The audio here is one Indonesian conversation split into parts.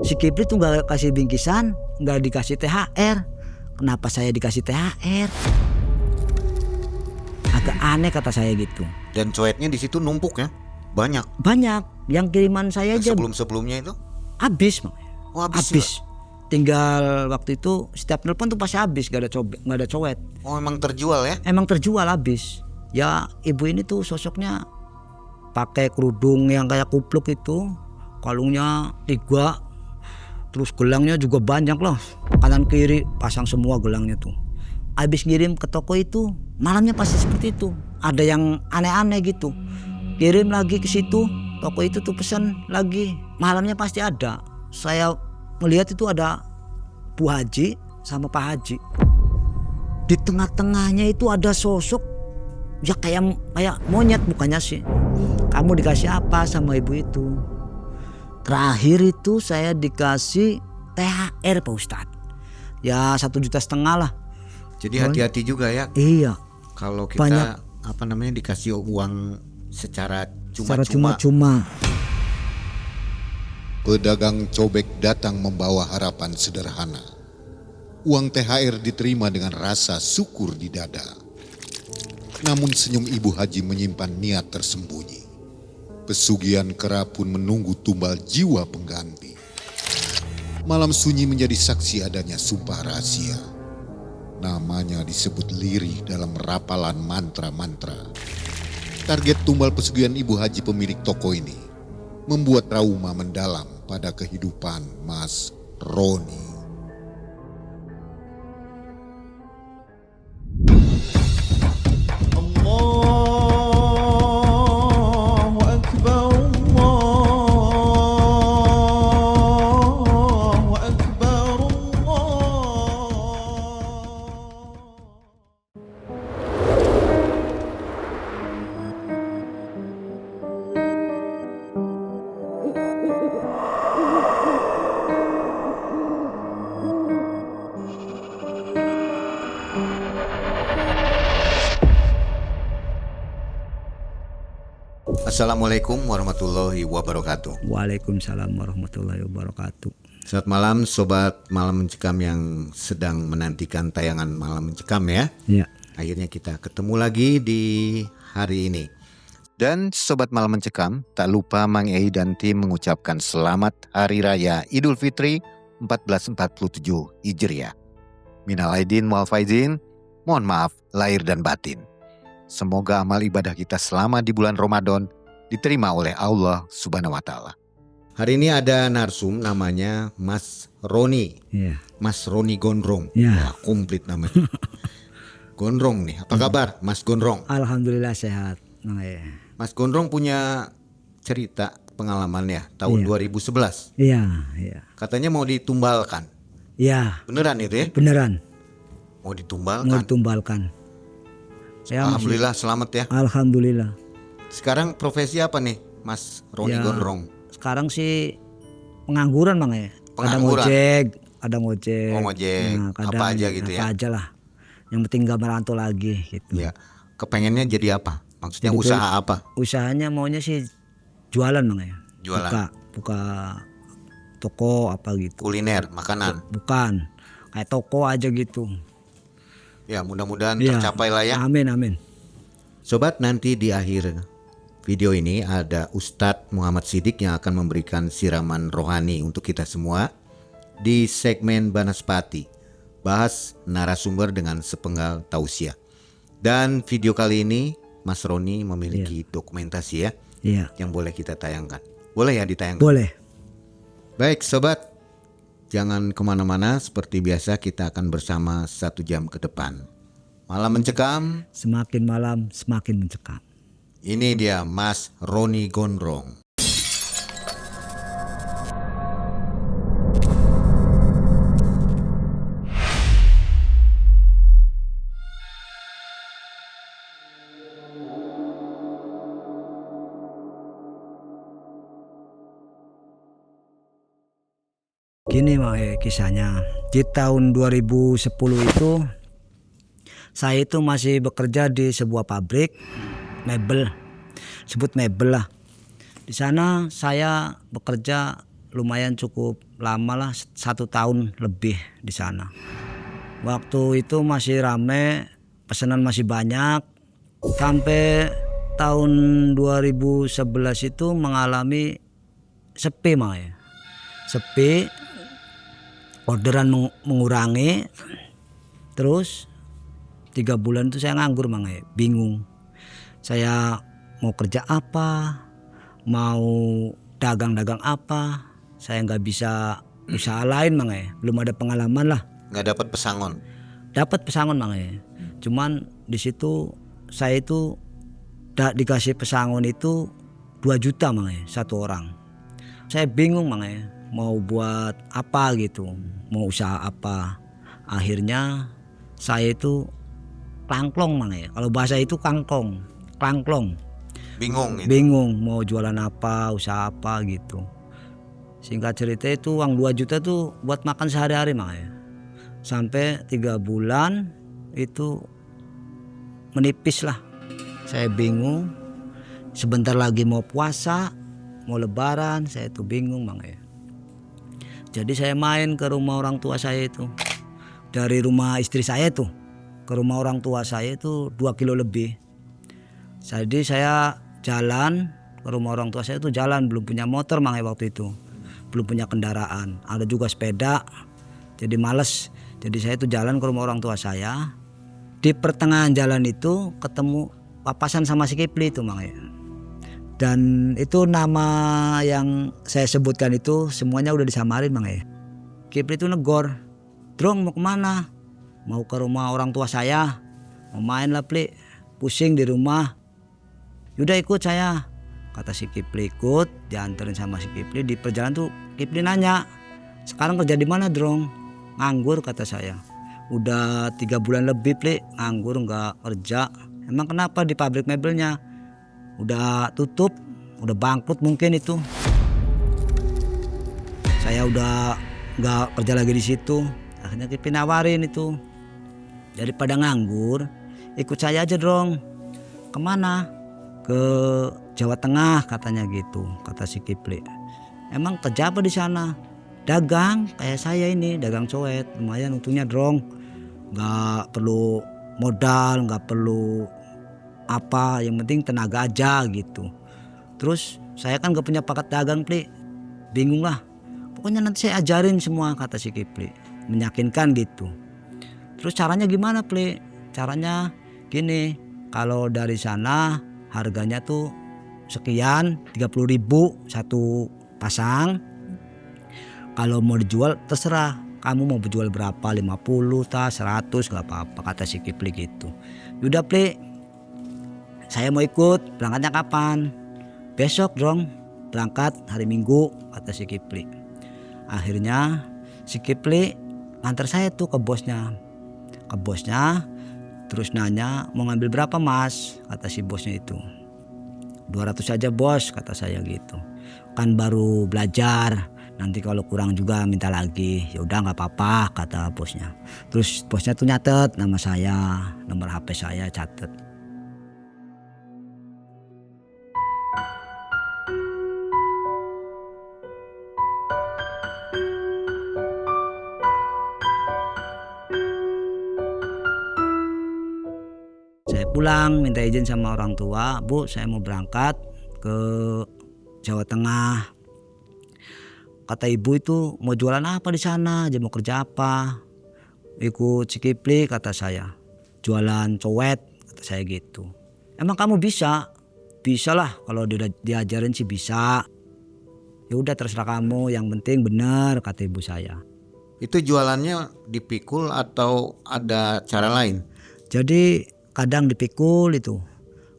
Si Kipri tuh nggak kasih bingkisan, nggak dikasih THR. Kenapa saya dikasih THR? Agak aneh kata saya gitu. Dan coetnya di situ numpuk ya, banyak. Banyak yang kiriman saya aja Sebelum-sebelumnya itu habis. Oh, habis. Tinggal waktu itu setiap telepon tuh pasti habis, gak ada cowet. Oh, emang terjual ya? Emang terjual habis. Ya ibu ini tuh sosoknya pakai kerudung yang kayak kupluk itu, kalungnya 3, terus gelangnya juga banyak loh, kanan kiri pasang semua gelangnya tuh. Habis ngirim ke toko itu malamnya pasti seperti itu. Ada yang aneh-aneh gitu. Kirim lagi ke situ, toko itu tuh pesan lagi, malamnya pasti ada. Saya melihat itu ada Bu Haji sama Pak Haji. Di tengah-tengahnya itu ada sosok ya kayak monyet bukannya sih. Kamu dikasih apa sama ibu itu? Terakhir itu saya dikasih THR Pak Ustadz. Ya 1,5 juta lah. Jadi hati-hati juga ya. Iya. Kalau kita dikasih uang secara cuma-cuma. Pedagang cobek datang membawa harapan sederhana. Uang THR diterima dengan rasa syukur di dada. Namun senyum Ibu Haji menyimpan niat tersembunyi. Pesugihan kera pun menunggu tumbal jiwa pengganti. Malam sunyi menjadi saksi adanya sumpah rahasia. Namanya disebut lirih dalam rapalan mantra-mantra. Target tumbal pesugihan Ibu Haji pemilik toko ini membuat trauma mendalam pada kehidupan Mas Roni. Assalamualaikum warahmatullahi wabarakatuh. Waalaikumsalam warahmatullahi wabarakatuh. Selamat malam sobat Malam Mencekam yang sedang menantikan tayangan Malam Mencekam ya. Iya. Akhirnya kita ketemu lagi di hari ini. Dan sobat Malam Mencekam, tak lupa Mang Ei dan tim mengucapkan selamat Hari Raya Idul Fitri 1447 Hijriah. Minal aidin wal faizin, mohon maaf lahir dan batin. Semoga amal ibadah kita selama di bulan Ramadan diterima oleh Allah Subhanahu wa Ta'ala. Hari ini ada narsum namanya Mas Roni. Iya. Mas Roni Gondrong. Iya. Wah, komplit namanya. Gondrong nih. Apa kabar Mas Gondrong? Alhamdulillah sehat. Mas Gondrong punya cerita pengalaman ya tahun 2011. Iya. Katanya mau ditumbalkan. Iya. Beneran itu ya? Beneran. Mau ditumbalkan. Alhamdulillah selamat ya. Alhamdulillah. Sekarang profesi apa nih Mas Roni Gondrong? Sekarang sih pengangguran Bang ya. Kadang ngojek. Oh, ngojek. Nah, apa aja gitu ya. Apa aja lah. Yang penting gak merantau lagi gitu. Ya. Kepengennya jadi apa? Maksudnya jadi usaha apa? Usahanya maunya sih jualan Bang ya. Jualan. Buka toko apa gitu. Kuliner, makanan. Bukan. Kayak toko aja gitu. Ya, mudah-mudahan tercapai lah ya. Amin. Sobat, nanti di akhir video ini ada Ustadz Muhammad Siddiq yang akan memberikan siraman rohani untuk kita semua di segmen Banaspati, bahas narasumber dengan sepenggal tausiah. Dan video kali ini Mas Roni memiliki dokumentasi ya, yang boleh kita tayangkan. Boleh ya ditayangkan? Boleh. Baik sobat, jangan kemana-mana, seperti biasa kita akan bersama 1 jam ke depan. Malam Mencekam, semakin malam semakin mencekam. Ini dia Mas Roni Gondrong. Gini kisahnya, di tahun 2010 itu saya itu masih bekerja di sebuah pabrik mebel, sebut mebel lah. Di sana saya bekerja lumayan cukup lama lah, 1 tahun lebih di sana. Waktu itu masih rame, pesanan masih banyak. Sampai tahun 2011 itu mengalami sepi makanya. Sepi, orderan mengurangi. Terus 3 bulan itu saya nganggur makanya, bingung. Saya mau kerja apa, mau dagang-dagang apa, saya nggak bisa usaha lain makanya, belum ada pengalaman lah. Nggak dapat pesangon. Dapat pesangon makanya, cuman di situ saya itu dikasih pesangon itu 2 juta makanya 1 orang. Saya bingung makanya mau buat apa gitu, mau usaha apa. Akhirnya saya itu klangklong makanya, kalau bahasa itu klangklong. Bingung gitu. Bingung mau jualan apa, usaha apa gitu. Singkat cerita itu uang 2 juta tuh buat makan sehari-hari makanya. Sampai 3 bulan itu menipis lah. Saya bingung. Sebentar lagi mau puasa, mau lebaran, saya tuh bingung makanya. Jadi saya main ke rumah orang tua saya itu. Dari rumah istri saya tuh ke rumah orang tua saya itu 2 kilo lebih. Jadi saya jalan ke rumah orang tua saya itu jalan, belum punya motor makanya waktu itu. Belum punya kendaraan, ada juga sepeda. Jadi males. Jadi saya itu jalan ke rumah orang tua saya. Di pertengahan jalan itu ketemu papasan sama si Kipli itu makanya. Dan itu nama yang saya sebutkan itu semuanya udah disamarin makanya. Kipli itu negor, "Drong mau kemana?" "Mau ke rumah orang tua saya, mau main lah Pli, pusing di rumah." "Yaudah ikut saya," kata si Kipli. Ikut, dianterin sama si Kipli. Di perjalanan tuh Kipli nanya, "Sekarang kerja di mana Drong?" "Nganggur," kata saya. "Udah 3 bulan lebih Pli, nganggur nggak kerja." "Emang kenapa di pabrik mebelnya?" "Udah tutup, udah bangkrut mungkin itu." Saya udah nggak kerja lagi di situ. Akhirnya Kipli nawarin itu, "Daripada nganggur, ikut saya aja Drong." "Kemana?" "Ke Jawa Tengah," katanya gitu, kata si Kipli. "Emang kerja apa di sana?" "Dagang, kayak saya ini, dagang cowet. Lumayan untungnya Drong. Nggak perlu modal, nggak perlu apa, yang penting tenaga aja gitu." Terus saya kan gak punya pakat dagang Pli, bingung lah. "Pokoknya nanti saya ajarin semua," kata si Kipli, meyakinkan gitu. "Terus caranya gimana Pli?" "Caranya gini, kalau dari sana harganya tuh sekian, 30.000 1 pasang. Kalau mau dijual terserah, kamu mau berjual berapa, 50 tas, 100 gak apa-apa," kata si Kipli gitu. "Yaudah Pli, saya mau ikut, berangkatnya kapan?" "Besok Drong, berangkat hari Minggu," kata si Kipli. Akhirnya si Kipli nganter saya tuh ke bosnya. Terus nanya, "Mau ngambil berapa Mas?" kata si bosnya itu. 200 aja bos," kata saya gitu. "Kan baru belajar, nanti kalau kurang juga minta lagi." "Ya udah nggak apa-apa," kata bosnya. Terus bosnya tuh nyatet nama saya, nomor HP saya catet. Saya pulang minta izin sama orang tua, "Bu, saya mau berangkat ke Jawa Tengah." Kata ibu itu, "Mau jualan apa di sana? Aja mau kerja apa?" "Ikut si Kipli," kata saya. "Jualan cowet," kata saya gitu. "Emang kamu bisa?" "Bisa lah, kalau diajarin sih bisa." "Ya udah terserah kamu, yang penting bener," kata ibu saya. Itu jualannya dipikul atau ada cara lain? Jadi kadang dipikul itu,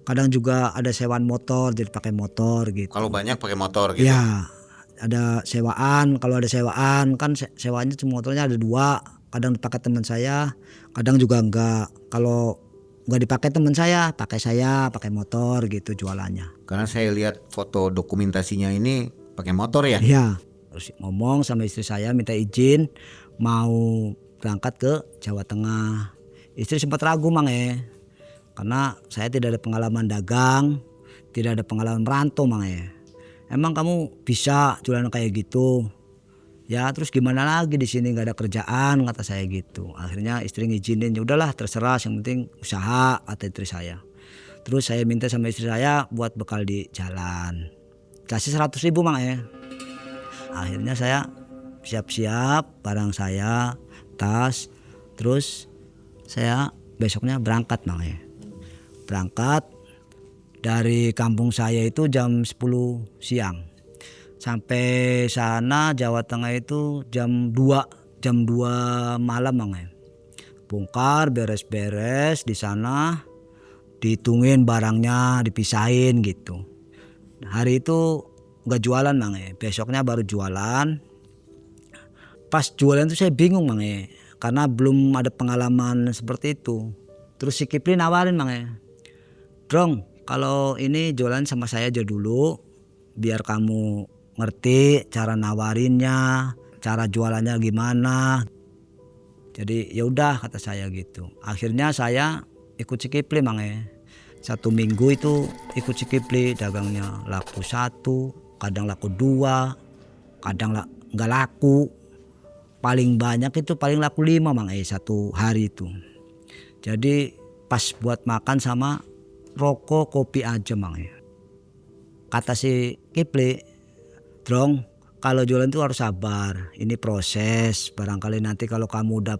kadang juga ada sewaan motor, jadi pakai motor gitu. Kalau banyak pakai motor gitu? Ya, ada sewaan. Kalau ada sewaan kan sewanya motornya ada 2, kadang dipakai teman saya, kadang juga enggak. Kalau enggak dipakai teman saya pakai motor gitu jualannya. Karena saya lihat foto dokumentasinya ini pakai motor ya? Iya. Terus ngomong sama istri saya, minta izin mau berangkat ke Jawa Tengah. Istri sempat ragu karena saya tidak ada pengalaman dagang, tidak ada pengalaman merantau "Emang kamu bisa jualan kayak gitu?" Ya terus gimana lagi di sini nggak ada kerjaan kata saya gitu. Akhirnya istri ngizinin, ya udahlah terserah, yang penting usaha kata istri saya. Terus saya minta sama istri saya buat bekal di jalan. Kasih 100.000 Mang ya. Akhirnya saya siap-siap barang saya, tas, terus saya besoknya berangkat Mang ya. Berangkat dari kampung saya itu jam 10 siang. Sampai sana Jawa Tengah itu jam 2 malam Mang ya. Bongkar beres-beres di sana, dihitungin barangnya, dipisahin gitu. Hari itu nggak jualan Mang ya. Besoknya baru jualan. Pas jualan itu saya bingung Mang ya, karena belum ada pengalaman seperti itu. Terus si Kipli nawarin Mang ya, "Drong, kalau ini jualan sama saya aja dulu, biar kamu ngerti cara nawarinnya, cara jualannya gimana." Jadi ya udah kata saya gitu. Akhirnya saya ikut si Kipli Mang ya. 1 minggu itu ikut si Kipli, dagangnya laku 1, kadang laku 2, kadang nggak laku. Paling banyak itu paling laku 5 Mang 1 hari itu. Jadi pas buat makan sama rokok kopi aja Mang ya. Kata si Kipli, "Drong, kalau jualan itu harus sabar. Ini proses. Barangkali nanti kalau kamu udah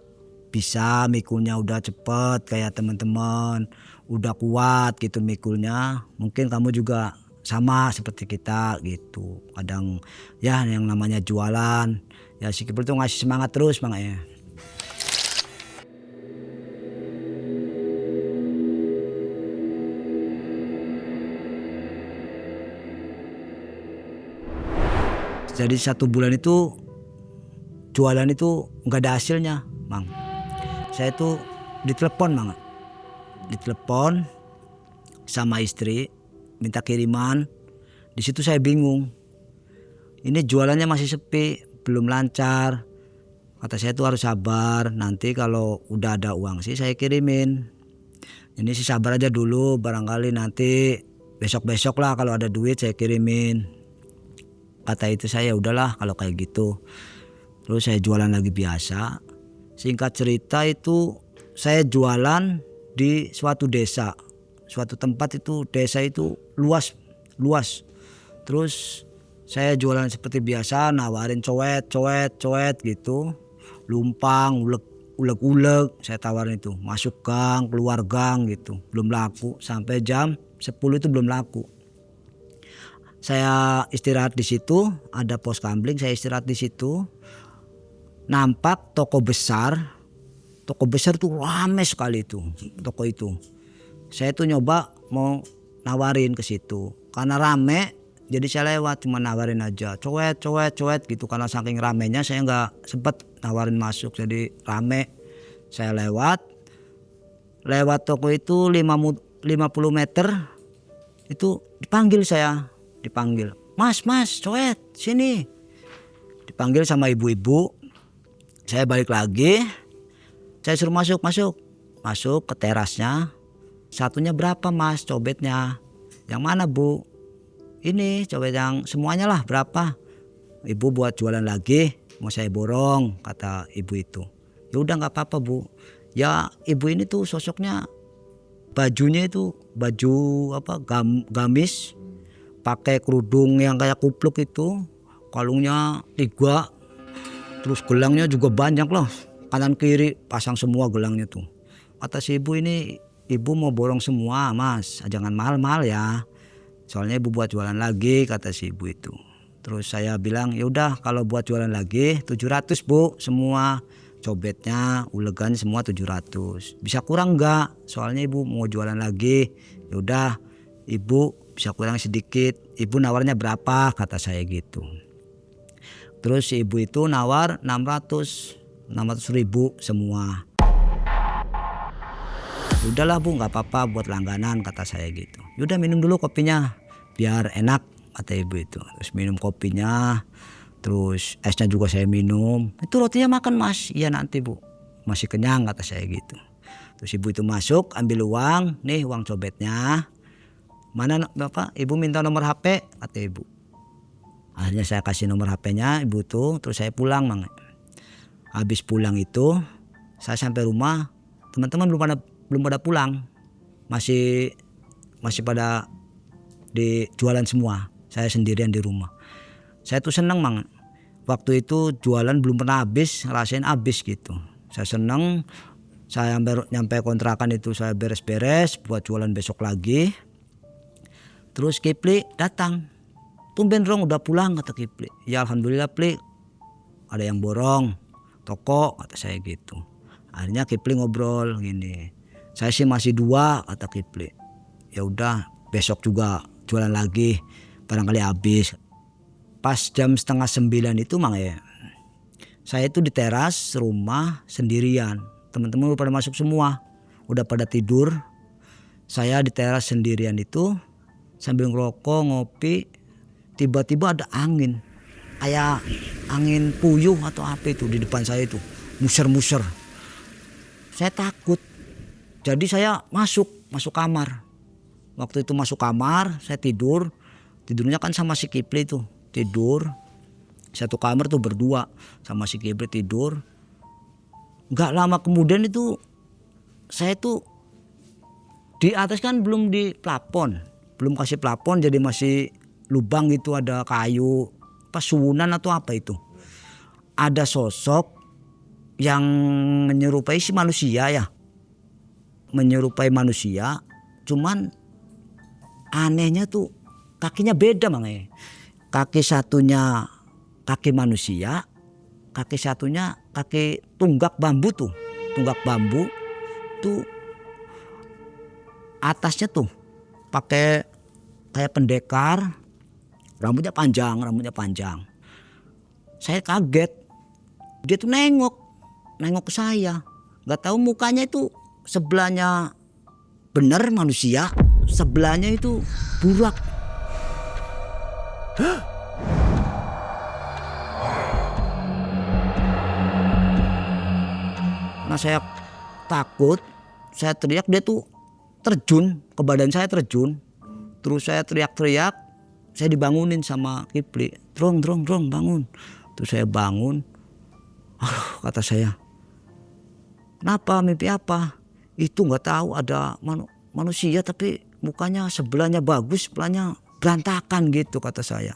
bisa mikulnya udah cepet kayak teman-teman, udah kuat gitu mikulnya, mungkin kamu juga sama seperti kita gitu." Kadang ya yang namanya jualan, ya si Kipli tuh ngasih semangat terus Mang ya. Jadi 1 bulan itu jualan itu nggak ada hasilnya Mang. Saya tuh ditelepon Mang, ditelepon sama istri minta kiriman. Di situ saya bingung, ini jualannya masih sepi, belum lancar. Kata saya tuh harus sabar, nanti kalau udah ada uang sih saya kirimin. Ini sih sabar aja dulu, barangkali nanti besok-besok lah kalau ada duit saya kirimin. Kata itu saya, udahlah kalau kayak gitu. Terus saya jualan lagi biasa. Singkat cerita itu saya jualan di suatu desa, suatu tempat itu, desa itu luas. Terus saya jualan seperti biasa, nawarin coet gitu, lumpang, uleg, saya tawarin itu, masuk gang, keluar gang gitu, belum laku. Sampai jam 10 itu belum laku. Saya istirahat di situ, ada pos kamling, saya istirahat di situ. Nampak toko besar tuh rame sekali itu, toko itu. Saya tuh nyoba mau nawarin ke situ, karena rame, jadi saya lewat cuma nawarin aja, coet gitu. Karena saking ramenya saya nggak sempet nawarin masuk, jadi rame. Saya lewat toko itu 50 meter, itu dipanggil saya. Mas coet sini. Dipanggil sama ibu-ibu. Saya balik lagi, saya suruh masuk ke terasnya. Satunya berapa Mas cobetnya? Yang mana Bu? Ini cobet yang semuanya lah berapa? Ibu buat jualan lagi, mau saya borong, kata ibu itu. Ya udah nggak apa-apa Bu. Ya ibu ini tuh sosoknya, bajunya itu baju gamis, pakai kerudung yang kayak kupluk itu, kalungnya 3, terus gelangnya juga banyak loh, kanan kiri pasang semua gelangnya tuh. Kata si ibu, ini ibu mau borong semua Mas, jangan mahal-mahal ya, soalnya ibu buat jualan lagi, kata si ibu itu. Terus saya bilang, ya udah kalau buat jualan lagi 700 Bu, semua cobetnya, ulegan semua 700. Bisa kurang nggak? Soalnya ibu mau jualan lagi. Ya udah ibu bisa kurang sedikit. Ibu nawarnya berapa? Kata saya gitu. Terus si ibu itu nawar 600 ribu semua. Udahlah Bu, nggak apa-apa buat langganan, kata saya gitu. Yaudah minum dulu kopinya biar enak, kata ibu itu. Terus minum kopinya, terus esnya juga saya minum. Itu rotinya makan Mas? Iya nanti Bu, masih kenyang, kata saya gitu. Terus ibu itu masuk ambil uang, nih uang cobetnya. Mana Bapak? Ibu minta nomor HP, kata ibu. Akhirnya saya kasih nomor HP-nya ibu tuh, terus saya pulang Mang. Habis pulang itu saya sampai rumah, teman-teman belum pada pulang. Masih pada di jualan semua. Saya sendirian di rumah. Saya tuh seneng Mang. Waktu itu jualan belum pernah habis, ngerasain habis gitu. Saya seneng, saya nyampe kontrakan itu saya beres-beres buat jualan besok lagi. Terus Kipli datang. Tumben Rong udah pulang kata Kipli. Ya alhamdulillah Pli, ada yang borong toko kata saya gitu. Akhirnya Kipli ngobrol gini. Saya sih masih 2 kata Kipli. Ya udah besok juga jualan lagi, barangkali habis. Pas jam 8:30 itu Mang ya, saya itu di teras rumah sendirian. Teman-teman udah pada masuk semua, udah pada tidur. Saya di teras sendirian itu sambil ngerokok ngopi. Tiba-tiba ada angin, kayak angin puyuh atau apa itu di depan saya itu, muser-muser. Saya takut, jadi saya masuk kamar. Waktu itu masuk kamar, saya tidurnya kan sama si Kipli tuh, tidur. Satu kamar tuh berdua sama si Kipli tidur. Gak lama kemudian itu saya tuh di atas kan belum di plafon, belum kasih plafon, jadi masih lubang gitu, ada kayu, suwunan atau apa itu. Ada sosok yang menyerupai si manusia ya, menyerupai manusia, cuman anehnya tuh kakinya beda Mang. Kaki satunya kaki manusia, kaki satunya kaki tunggak bambu tuh. Tunggak bambu tuh atasnya tuh pakai kayak pendekar, rambutnya panjang. Saya kaget. Dia tuh nengok ke saya. Gak tahu mukanya itu sebelahnya bener manusia, sebelahnya itu burak. Nah saya takut, saya teriak, dia tuh terjun ke badan saya, terjun. Terus saya teriak-teriak, saya dibangunin sama Kipli. Drong bangun. Terus saya bangun. Kata saya, kenapa, mimpi apa? Itu nggak tahu, ada manusia tapi mukanya sebelahnya bagus, sebelahnya berantakan gitu kata saya.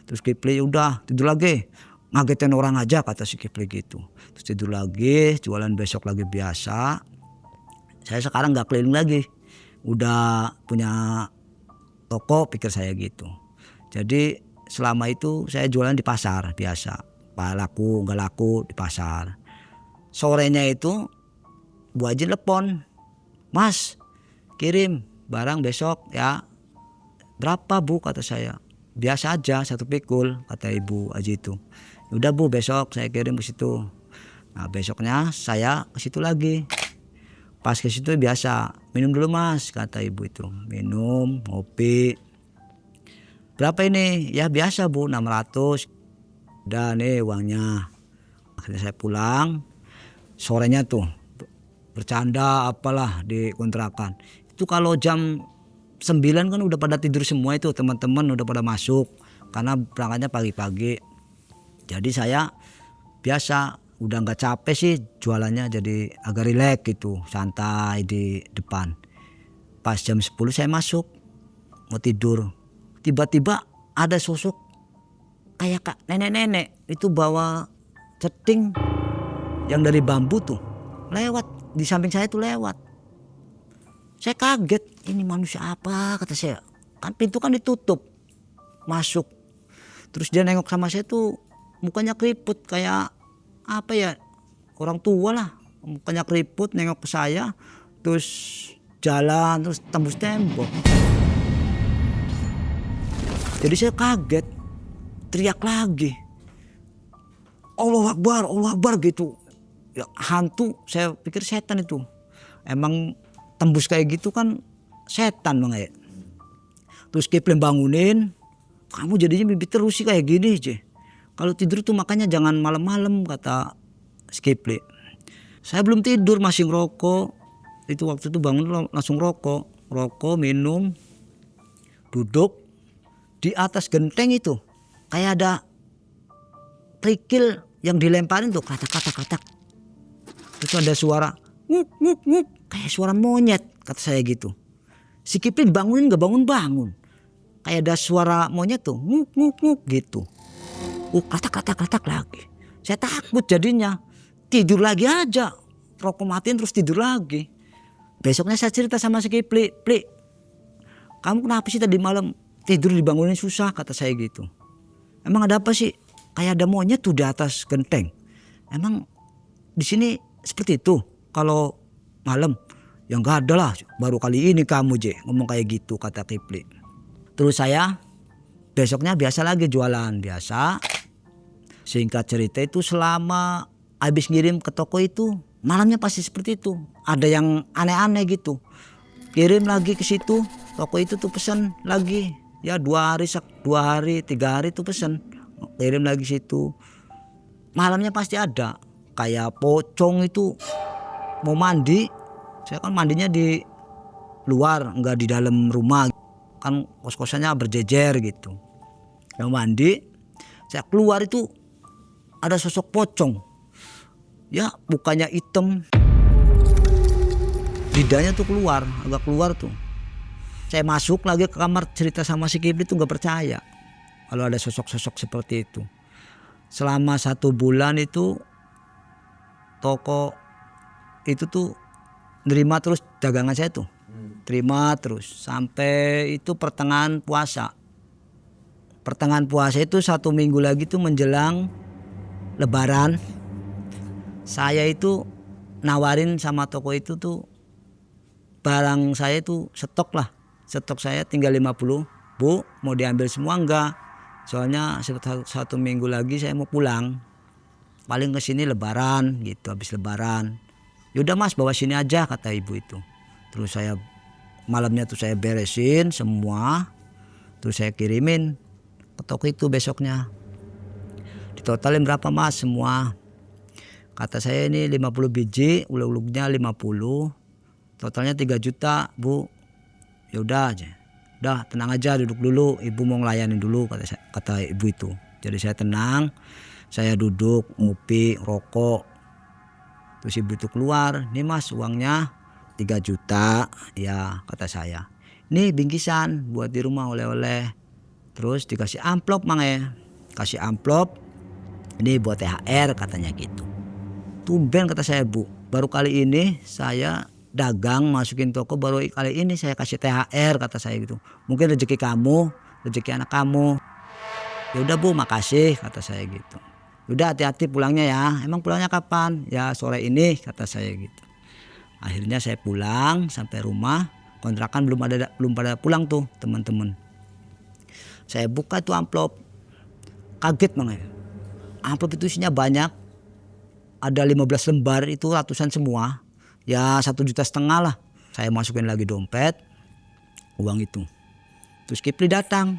Terus Kipli udah tidur lagi, ngagetin orang aja kata si Kipli gitu. Terus tidur lagi, jualan besok lagi biasa. Saya sekarang nggak keliling lagi, udah punya toko, pikir saya gitu. Jadi selama itu saya jualan di pasar biasa, laku nggak laku di pasar. Sorenya itu Bu Haji telepon, Mas kirim barang besok ya. Berapa Bu kata saya. Biasa aja 1 pikul kata Ibu Haji itu. Udah Bu, besok saya kirim ke situ. Nah besoknya saya ke situ lagi. Pas ke situ biasa, minum dulu Mas kata ibu itu. Minum, ngopi. Berapa ini? Ya biasa Bu, 600. Udah nih uangnya. Akhirnya saya pulang. Sorenya tuh bercanda apalah di kontrakan. Itu kalau jam 9 kan udah pada tidur semua itu, teman-teman udah pada masuk. Karena berangkatnya pagi-pagi. Jadi saya biasa udah nggak capek sih jualannya, jadi agak rileks gitu, santai di depan. Pas jam 10 saya masuk mau tidur, tiba-tiba ada sosok kayak nenek-nenek itu bawa ceting yang dari bambu tuh lewat di samping saya tuh lewat. Saya kaget, ini manusia apa kata saya, kan pintu kan ditutup masuk. Terus dia nengok sama saya tuh mukanya keriput kayak apa ya, orang tua lah, mukanya keriput, nengok ke saya, terus jalan, terus tembus tembok. Jadi saya kaget, teriak lagi, Allah Akbar gitu. Ya, hantu, saya pikir setan itu. Emang tembus kayak gitu kan setan Bang ya. Terus Kipli bangunin, kamu jadinya mimpi terus sih kayak gini aja. Kalau tidur tuh makanya jangan malam-malam kata Kipli. Saya belum tidur, masih ngerokok. Itu waktu itu bangun langsung rokok, minum, duduk di atas genteng itu. kayak ada kerikil yang dilemparin tuh katak. Terus ada suara nguk nguk nguk kayak suara monyet kata saya gitu. Si Kipli bangunin gak bangun. Kayak ada suara monyet tuh nguk nguk nguk gitu. Katak lagi. Saya takut jadinya. Tidur lagi aja. Rokok matiin terus tidur lagi. Besoknya saya cerita sama si Kipli. Pli, kamu kenapa sih tadi malam tidur dibangunin susah kata saya gitu. Emang ada apa sih? Kayak ada monyet tuh di atas genteng. Emang di sini seperti itu kalau malam? Ya enggak ada lah, baru kali ini kamu ngomong kayak gitu kata Kipli. Terus saya besoknya biasa lagi jualan biasa. Singkat cerita itu selama habis ngirim ke toko itu malamnya pasti seperti itu. Ada yang aneh-aneh gitu. Kirim lagi ke situ, toko itu tuh pesan lagi. Ya 2 hari, 3 hari tuh pesan. Kirim lagi situ. Malamnya pasti ada. Kayak pocong itu mau mandi. Saya kan mandinya di luar, enggak di dalam rumah. Kan kos-kosannya berjejer gitu. Mau mandi, saya keluar itu ada sosok pocong. Ya mukanya hitam. Lidahnya tuh agak keluar tuh. Saya masuk lagi ke kamar cerita sama si Kipli tuh gak percaya. Kalau ada sosok-sosok seperti itu. Selama 1 bulan itu toko itu tuh nerima terus dagangan saya tuh. Terima terus sampai itu pertengahan puasa. Pertengahan puasa itu 1 minggu lagi tuh menjelang Lebaran. Saya itu nawarin sama toko itu tuh barang saya itu stok lah. Stok saya tinggal 50. Bu mau diambil semua enggak? Soalnya 1 minggu lagi saya mau pulang. Paling ke sini Lebaran gitu, habis Lebaran. Yaudah Mas bawa sini aja kata ibu itu. Terus saya malamnya tuh saya beresin semua. Terus saya kirimin ke toko itu besoknya. Ditotalin berapa Mas semua? Kata saya ini 50 biji, uluk-uluknya 50. Totalnya 3 juta Bu. Ya udah aja. Udah tenang aja duduk dulu. Ibu mau ngelayanin dulu kata ibu itu. Jadi saya tenang. Saya duduk ngopi rokok. Terus ibu itu keluar. Nih Mas uangnya 3 juta. Ya kata saya. Nih bingkisan buat di rumah oleh-oleh. Terus dikasih amplop Mang Kasih amplop. Ini buat THR katanya gitu. Tumben kata saya Bu. Baru kali ini saya dagang masukin toko, baru kali ini saya kasih THR kata saya gitu. Mungkin rezeki kamu, rezeki anak kamu. Ya udah Bu makasih kata saya gitu. Udah hati-hati pulangnya ya. Emang pulangnya kapan? Ya sore ini kata saya gitu. Akhirnya saya pulang sampai rumah. Kontrakan belum pada pulang tuh teman-teman. Saya buka tuh amplop. Kaget Mang Amplop itu isinya banyak. Ada 15 lembar itu ratusan semua. Ya 1,5 juta lah. Saya masukin lagi dompet. Uang itu. Terus Kipli datang.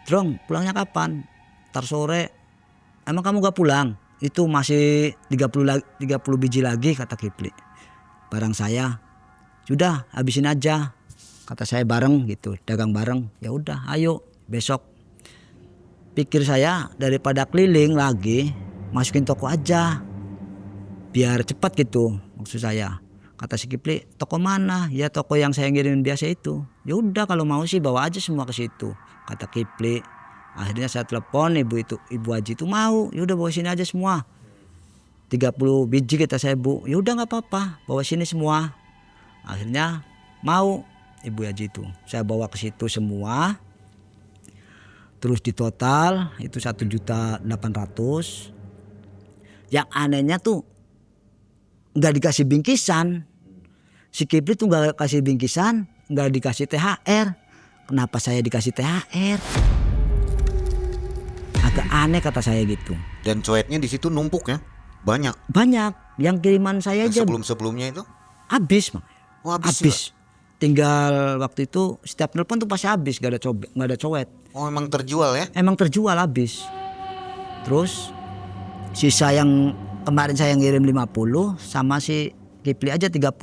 Drong pulangnya kapan? Ntar sore. Emang kamu gak pulang? Itu masih 30 biji lagi kata Kipli. Barang saya. Sudah habisin aja. Kata saya bareng gitu. Dagang bareng. Ya udah ayo besok. Pikir saya daripada keliling lagi, masukin toko aja. Biar cepat gitu maksud saya. Kata si Kipli, toko mana? Ya toko yang saya ngirimin biasa itu. Ya udah kalau mau sih bawa aja semua ke situ. Kata Kipli. Akhirnya saya telepon Ibu Haji itu mau. Ya udah bawa sini aja semua. 30 biji kata saya Bu. Ya udah nggak apa-apa, bawa sini semua. Akhirnya mau Ibu Haji itu. Saya bawa ke situ semua. Terus di total itu 1,8 juta. Yang anehnya tuh nggak dikasih bingkisan. Si Kipli tuh nggak kasih bingkisan, nggak dikasih THR. Kenapa saya dikasih THR? Agak aneh kata saya gitu. Dan coetnya di situ numpuk ya, banyak. Banyak. Yang kiriman saya aja. Sebelum-sebelumnya itu? Habis Mang. Oh, habis. Tinggal waktu itu setiap telepon tuh pasti habis, nggak ada cowet. Oh emang terjual ya? Emang terjual habis. Terus sisa yang kemarin saya ngirim 50 sama si Kipli aja 30.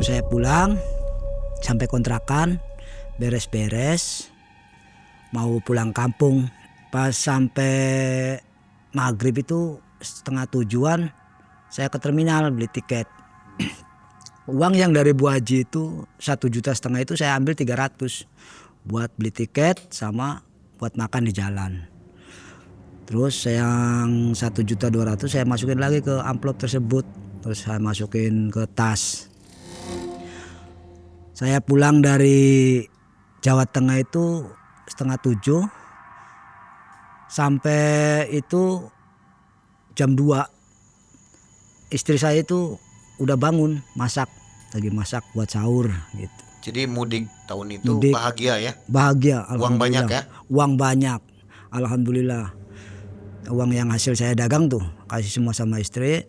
Saya pulang sampai kontrakan, beres-beres, mau pulang kampung. Pas sampai maghrib itu setengah tujuan, saya ke terminal beli tiket. Uang yang dari Bu Haji itu 1,5 juta itu saya ambil 300 buat beli tiket sama buat makan di jalan. Terus yang 1,2 juta saya masukin lagi ke amplop tersebut, terus saya masukin ke tas. Saya pulang dari Jawa Tengah itu setengah 7, sampai itu jam 2. Istri saya itu udah bangun lagi masak buat sahur gitu. Jadi mudik tahun itu Mudik. bahagia ya? Bahagia, Uang banyak ya? Uang banyak, alhamdulillah. Uang yang hasil saya dagang tuh kasih semua sama istri.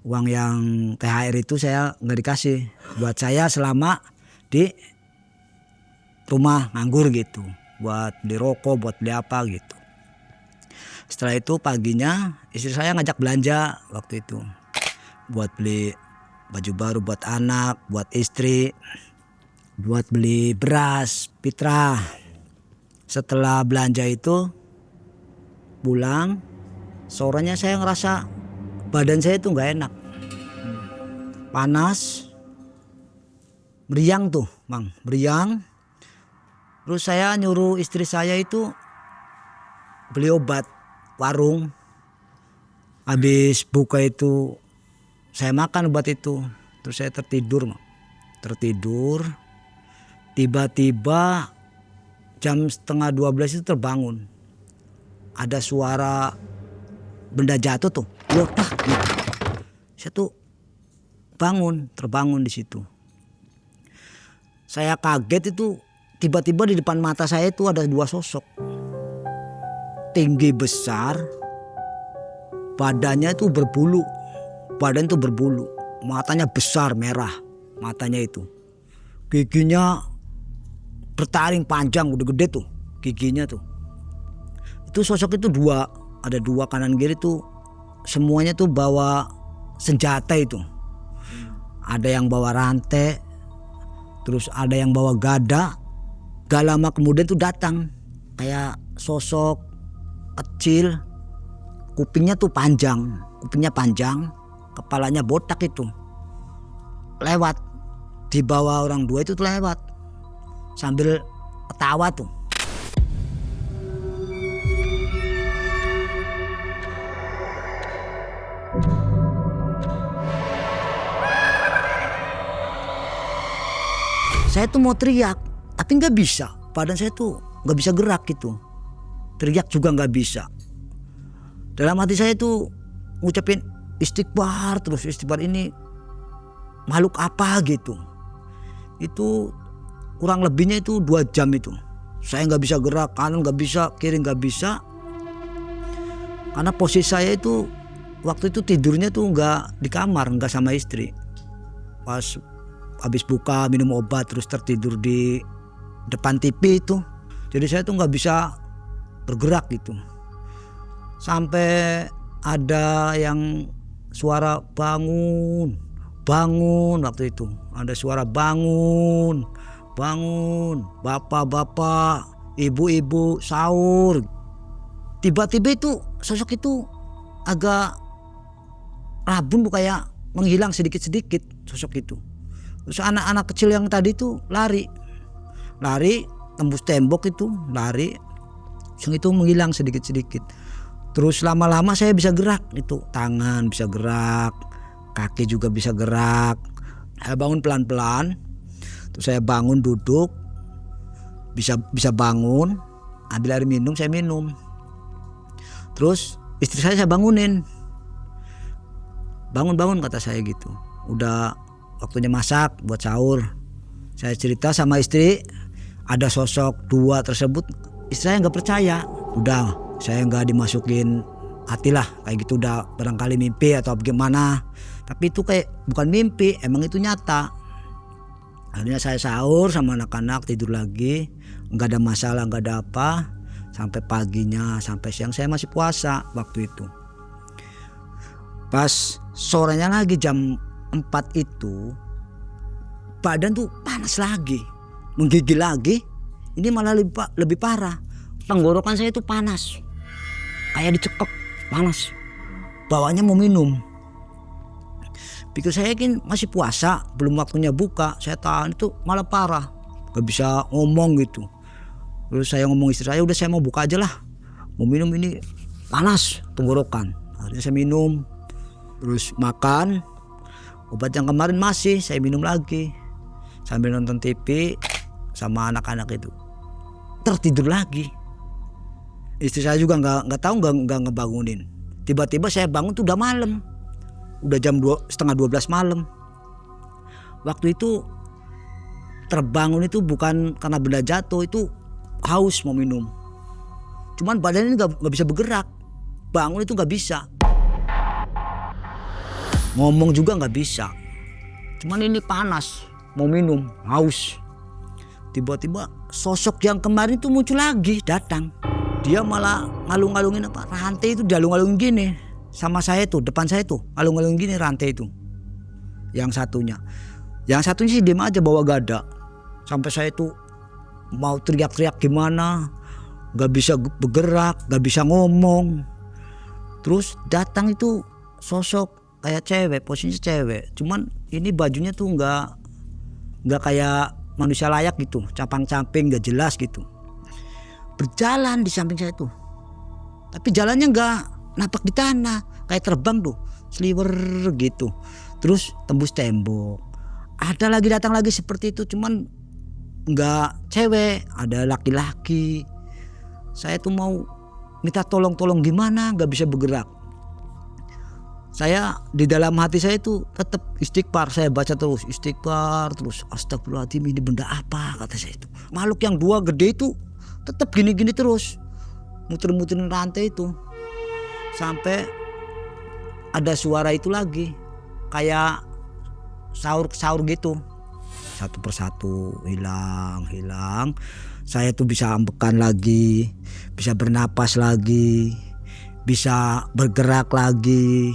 Uang yang THR itu saya nggak dikasih, buat saya selama di rumah nganggur gitu, buat beli rokok, buat beli apa gitu. Setelah itu paginya istri saya ngajak belanja waktu itu, buat beli baju baru buat anak, buat istri, buat beli beras, fitrah. Setelah belanja itu pulang, sorenya saya ngerasa badan saya itu nggak enak, panas, meriang tuh Bang, meriang. Terus saya nyuruh istri saya itu beli obat warung. Habis buka itu saya makan obat itu, terus saya tertidur. Tiba-tiba jam setengah 12 itu terbangun. Ada suara benda jatuh tuh, lodah gitu. Saya tuh terbangun di situ. Saya kaget itu, tiba-tiba di depan mata saya itu ada 2 sosok. Tinggi besar, badannya itu berbulu. Matanya besar merah, matanya itu. Giginya bertaring panjang, udah gede tuh giginya tuh. Itu sosok itu 2, ada 2 kanan kiri tuh, semuanya tuh bawa senjata itu. Ada yang bawa rantai, terus ada yang bawa gada. Gak lama kemudian tuh datang kayak sosok kecil, kupingnya panjang, kepalanya botak itu. Lewat di bawah orang 2 itu tuh lewat sambil ketawa tuh. Saya tuh mau teriak tapi nggak bisa, badan saya tuh nggak bisa gerak gitu. Teriak juga nggak bisa. Dalam hati saya tuh ngucapin istighfar terus, istighfar ini makhluk apa gitu. Itu kurang lebihnya itu 2 jam itu. Saya nggak bisa gerak, kanan nggak bisa, kiri nggak bisa. Karena posisi saya itu waktu itu tidurnya tuh nggak di kamar, nggak sama istri. Pas habis buka minum obat terus tertidur di depan TV itu. Jadi saya tuh nggak bisa bergerak gitu. Sampai ada yang suara bangun waktu itu. Ada suara bangun, bapak-bapak, ibu-ibu sahur. Tiba-tiba itu sosok itu agak rabun, kayak menghilang sedikit-sedikit sosok itu. Terus anak-anak kecil yang tadi itu lari tembus tembok itu, lari. Terus itu menghilang sedikit-sedikit. Terus lama-lama saya bisa gerak itu, tangan bisa gerak, kaki juga bisa gerak. Saya bangun pelan-pelan. Terus saya bangun duduk, bisa bangun, ambil air minum, saya minum. Terus istri saya bangunin. Bangun kata saya gitu. Udah waktunya masak buat sahur. Saya cerita sama istri, ada sosok 2 tersebut. Istri saya nggak percaya. Udah, saya nggak dimasukin hati lah, kayak gitu udah barangkali mimpi atau bagaimana. Tapi itu kayak bukan mimpi, emang itu nyata. Akhirnya saya sahur sama anak-anak, tidur lagi, nggak ada masalah, nggak ada apa. Sampai paginya, sampai siang saya masih puasa waktu itu. Pas sorenya lagi jam 4 itu, badan tuh panas lagi, menggigil lagi. Ini malah lebih parah. Tenggorokan saya tuh panas, kayak dicekek, panas. Bawanya mau minum. Pikir saya kan masih puasa, belum waktunya buka. Saya tahan itu malah parah, gak bisa ngomong gitu. Terus saya ngomong istri saya, udah saya mau buka aja lah. Mau minum ini panas tenggorokan. Akhirnya saya minum. Terus makan. Obat yang kemarin masih saya minum lagi. Sambil nonton TV sama anak-anak itu. Tertidur lagi. Istri saya juga nggak tahu, nggak ngebangunin. Tiba-tiba saya bangun tuh udah malam, udah jam 11:30 malam. Waktu itu terbangun itu bukan karena benda jatuh, itu haus mau minum. Cuman badan ini nggak bisa bergerak, bangun itu nggak bisa, ngomong juga nggak bisa. Cuman ini panas, mau minum, haus. Tiba-tiba sosok yang kemarin itu muncul lagi, datang. Dia malah ngalung-ngalungin rantai itu, dialung-alungin gini sama saya tuh, depan saya tuh ngalung-ngalungin gini rantai itu. Yang satunya sih diam aja bawa gada. Sampai saya tuh mau teriak-teriak gimana, nggak bisa bergerak, nggak bisa ngomong. Terus datang itu sosok kayak cewek, posisinya cewek. Cuman ini bajunya tuh nggak kayak manusia layak gitu, campang-camping, nggak jelas gitu. Berjalan di samping saya tuh, tapi jalannya nggak napak di tanah, kayak terbang tuh, sliver gitu. Terus tembus tembok. Ada lagi datang lagi seperti itu, cuman nggak cewek, ada laki-laki. Saya tuh mau minta tolong gimana, nggak bisa bergerak. Saya di dalam hati saya itu tetap istighfar, saya baca terus istighfar terus, astagfirullahaladzim, ini benda apa, kata saya itu. Makhluk yang dua gede itu tetap gini-gini terus, muter-muterin rantai itu, sampai ada suara itu lagi, kayak sahur gitu, satu persatu hilang. Saya tuh bisa ambekan lagi, bisa bernapas lagi, bisa bergerak lagi.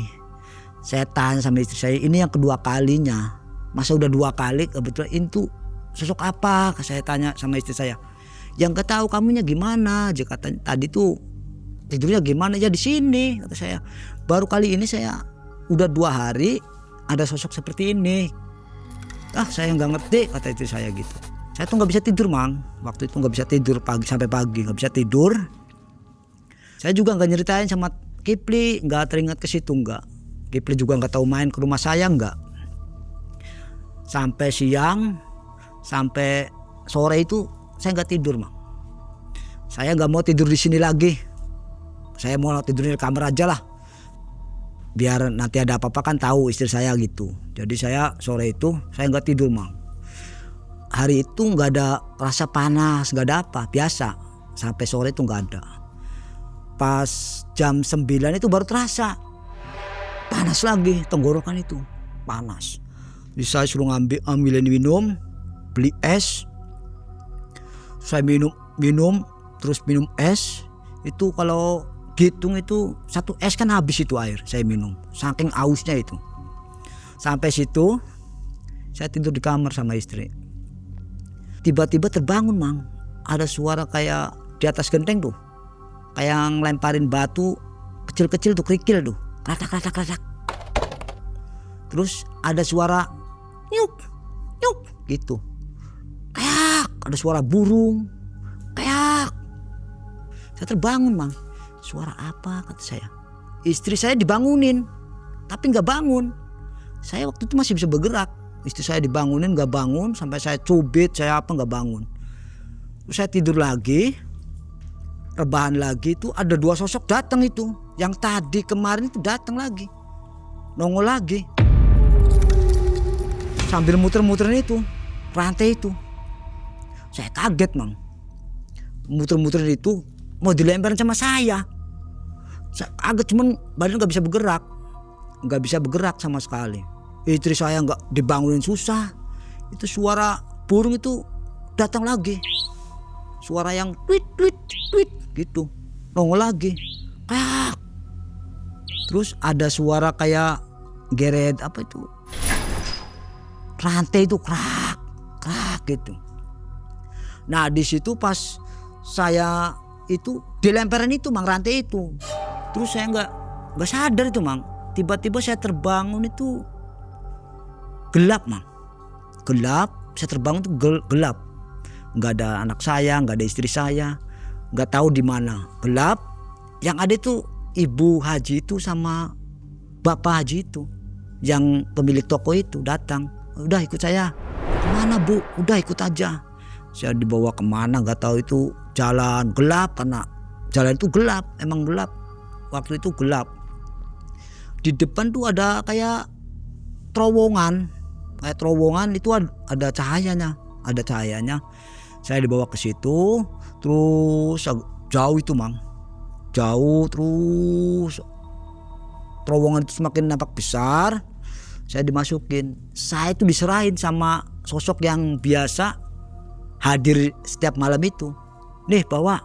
Saya tanya sama istri saya, ini yang kedua kalinya, masa udah 2 kali kebetulan itu sosok apa? Saya tanya sama istri saya. Yang gak tahu kamunya gimana, dia katanya tadi tuh tidurnya gimana ya di sini, kata saya. Baru kali ini saya udah 2 hari ada sosok seperti ini. Saya nggak ngerti, kata istri saya gitu. Saya tuh nggak bisa tidur, Mang. Waktu itu nggak bisa tidur sampai pagi, nggak bisa tidur. Saya juga nggak nyeritain sama Kipli, nggak teringat ke situ, nggak. Kipli juga nggak tahu main ke rumah saya, nggak. Sampai siang, sampai sore itu saya nggak tidur, Mang. Saya nggak mau tidur di sini lagi. Saya mau tidur di kamar aja lah. Biar nanti ada apa-apa kan tahu istri saya gitu. Jadi saya sore itu saya nggak tidur, Mang. Hari itu nggak ada rasa panas, nggak ada apa, biasa. Sampai sore itu nggak ada. Pas jam 9 itu baru terasa panas lagi, tenggorokan itu panas. Jadi saya suruh ambilin minum, beli es. Saya minum terus minum es. Itu kalau hitung itu 1 es kan habis itu air saya minum, saking ausnya itu. Sampai situ saya tidur di kamar sama istri. Tiba-tiba terbangun, Mang. Ada suara kayak di atas genteng tuh, kayak ngelemparin batu kecil-kecil tuh, kerikil tuh, kratak. Terus ada suara nyuk gitu, kayak ada suara burung, kayak. Saya terbangun, Mang. Suara apa, kata saya. Istri saya dibangunin, tapi nggak bangun. Saya waktu itu masih bisa bergerak. Istri saya dibangunin nggak bangun, sampai saya cubit, saya apa nggak bangun. Terus saya tidur lagi, rebahan lagi, itu ada 2 sosok datang itu. Yang tadi kemarin itu datang lagi, nongol lagi, sambil muter-muterin itu rantai itu. Saya kaget, Mang. Muter-muterin itu mau dilemparin sama saya. Saya kaget, cuman badan nggak bisa bergerak sama sekali. Istri saya nggak dibangunin susah. Itu suara burung itu datang lagi, suara yang tweet gitu, nongol lagi, kayak. Terus ada suara kayak geret apa itu, rantai itu krak. krak gitu. Nah di situ pas saya itu dilemparin itu Mang rantai itu, terus saya nggak sadar itu Mang. Tiba-tiba saya terbangun itu gelap Mang, gelap. Saya terbangun itu gelap, nggak ada anak saya, nggak ada istri saya, nggak tahu di mana, gelap. Yang ada itu Ibu Haji itu sama Bapak Haji itu, yang pemilik toko itu datang. Udah ikut saya. Kemana Bu? Udah ikut aja. Saya dibawa kemana nggak tahu, itu jalan gelap, karena jalan itu gelap, emang gelap. Waktu itu gelap. Di depan tuh ada kayak terowongan itu ada cahayanya. Saya dibawa ke situ, terus jauh itu Mang, jauh, terus terowongan itu semakin nampak besar. Saya dimasukin, saya itu diserahin sama sosok yang biasa hadir setiap malam itu. Nih bawa,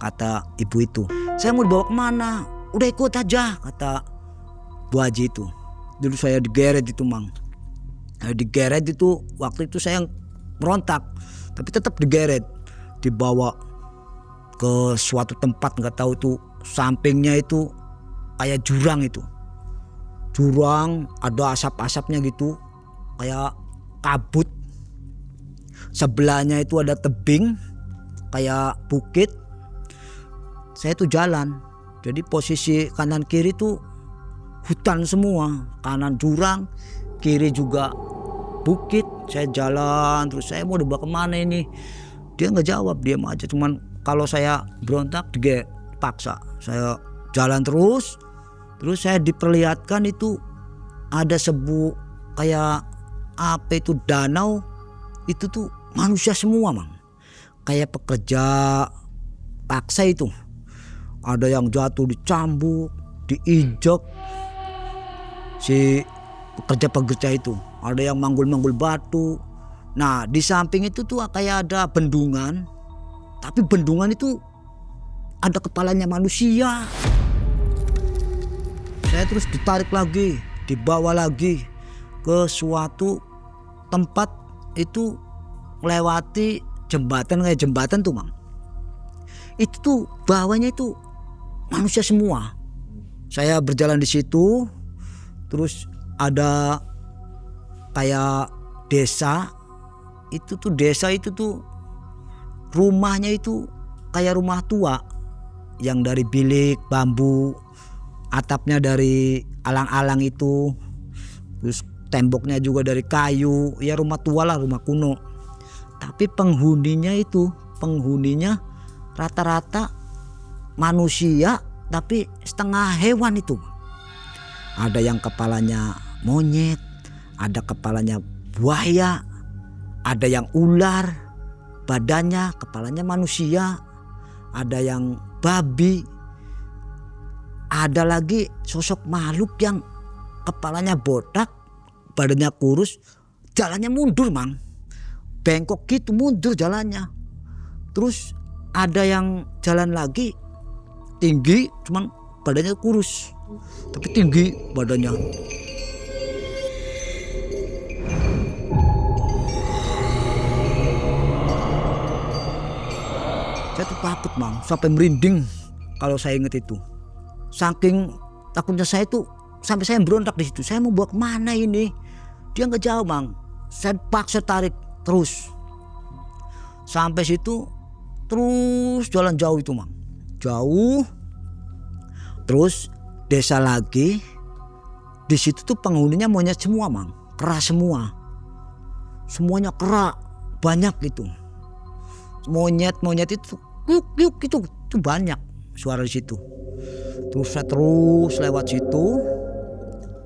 kata ibu itu. Saya mau dibawa kemana? Udah ikut aja, kata Bu Haji itu. Dulu saya digeret itu Mang. Digeret itu, waktu itu saya merontak, tapi tetap digeret, dibawa ke suatu tempat, nggak tahu tuh sampingnya itu kayak jurang itu, jurang ada asap-asapnya gitu, kayak kabut. Sebelahnya itu ada tebing, kayak bukit. Saya tuh jalan, jadi posisi kanan kiri tuh hutan semua, kanan jurang, kiri juga bukit. Saya jalan terus, saya mau dibawa kemana ini? Dia nggak jawab, diam aja. Cuman kalau saya berontak dia paksa. Saya jalan terus saya diperlihatkan itu ada kayak apa itu, danau itu tuh manusia semua Mang, kayak pekerja paksa itu. Ada yang jatuh dicambuk, diinjak si pekerja itu, ada yang manggul-manggul batu. Nah di samping itu tuh kayak ada bendungan, tapi bendungan itu ada kepalanya manusia. Saya terus ditarik lagi, dibawa lagi ke suatu tempat itu, melewati jembatan, kayak jembatan tuh Mang. Itu tuh bawahnya itu manusia semua. Saya berjalan di situ, terus ada kayak desa. Desa itu tuh rumahnya itu kayak rumah tua yang dari bilik bambu, atapnya dari alang-alang itu, terus temboknya juga dari kayu, ya rumah tua lah, rumah kuno. Tapi penghuninya rata-rata manusia, tapi setengah hewan itu. Ada yang kepalanya monyet, ada kepalanya buaya, ada yang ular, badannya kepalanya manusia, ada yang babi, ada lagi sosok makhluk yang kepalanya botak, badannya kurus, jalannya mundur Mang, bengkok gitu, mundur jalannya. Terus ada yang jalan lagi tinggi, cuman badannya kurus, tapi tinggi badannya. Saya tuh takut Mang, sampai merinding kalau saya inget itu. Saking takutnya saya tuh, sampai saya berontak di situ. Saya mau bawa kemana ini? Dia nggak jauh Mang. Saya paksa tarik terus. Sampai situ terus jalan jauh itu Mang. Jauh. Terus desa lagi. Di situ tuh penghuninya monyet semua Mang. Kera semua. Semuanya kera, banyak gitu. Monyet itu yuk itu banyak suara di situ. Terus saya terus lewat situ,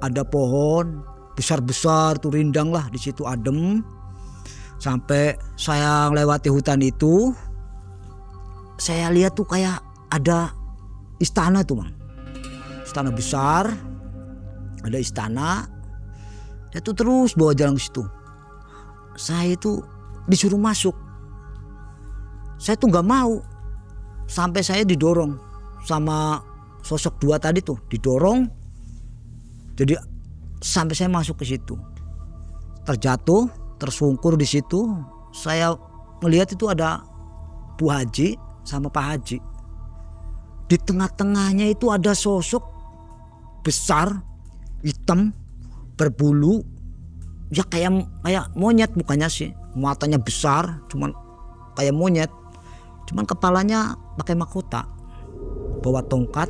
ada pohon besar-besar tuh, rindang lah di situ, adem. Sampai saya lewati hutan itu, saya lihat tuh kayak ada istana tuh Mang. Istana besar, ada istana. Saya tuh terus bawa jalan ke situ. Saya itu disuruh masuk. Saya tuh nggak mau. Sampai saya didorong sama sosok dua tadi tuh, didorong. Jadi sampai saya masuk ke situ, terjatuh. tersungkur di situ. Saya melihat itu ada Bu Haji sama Pak Haji. Di tengah-tengahnya itu ada sosok besar, hitam, berbulu, ya kayak monyet mukanya sih. Matanya besar, cuman kayak monyet. Cuman kepalanya pakai mahkota, bawa tongkat.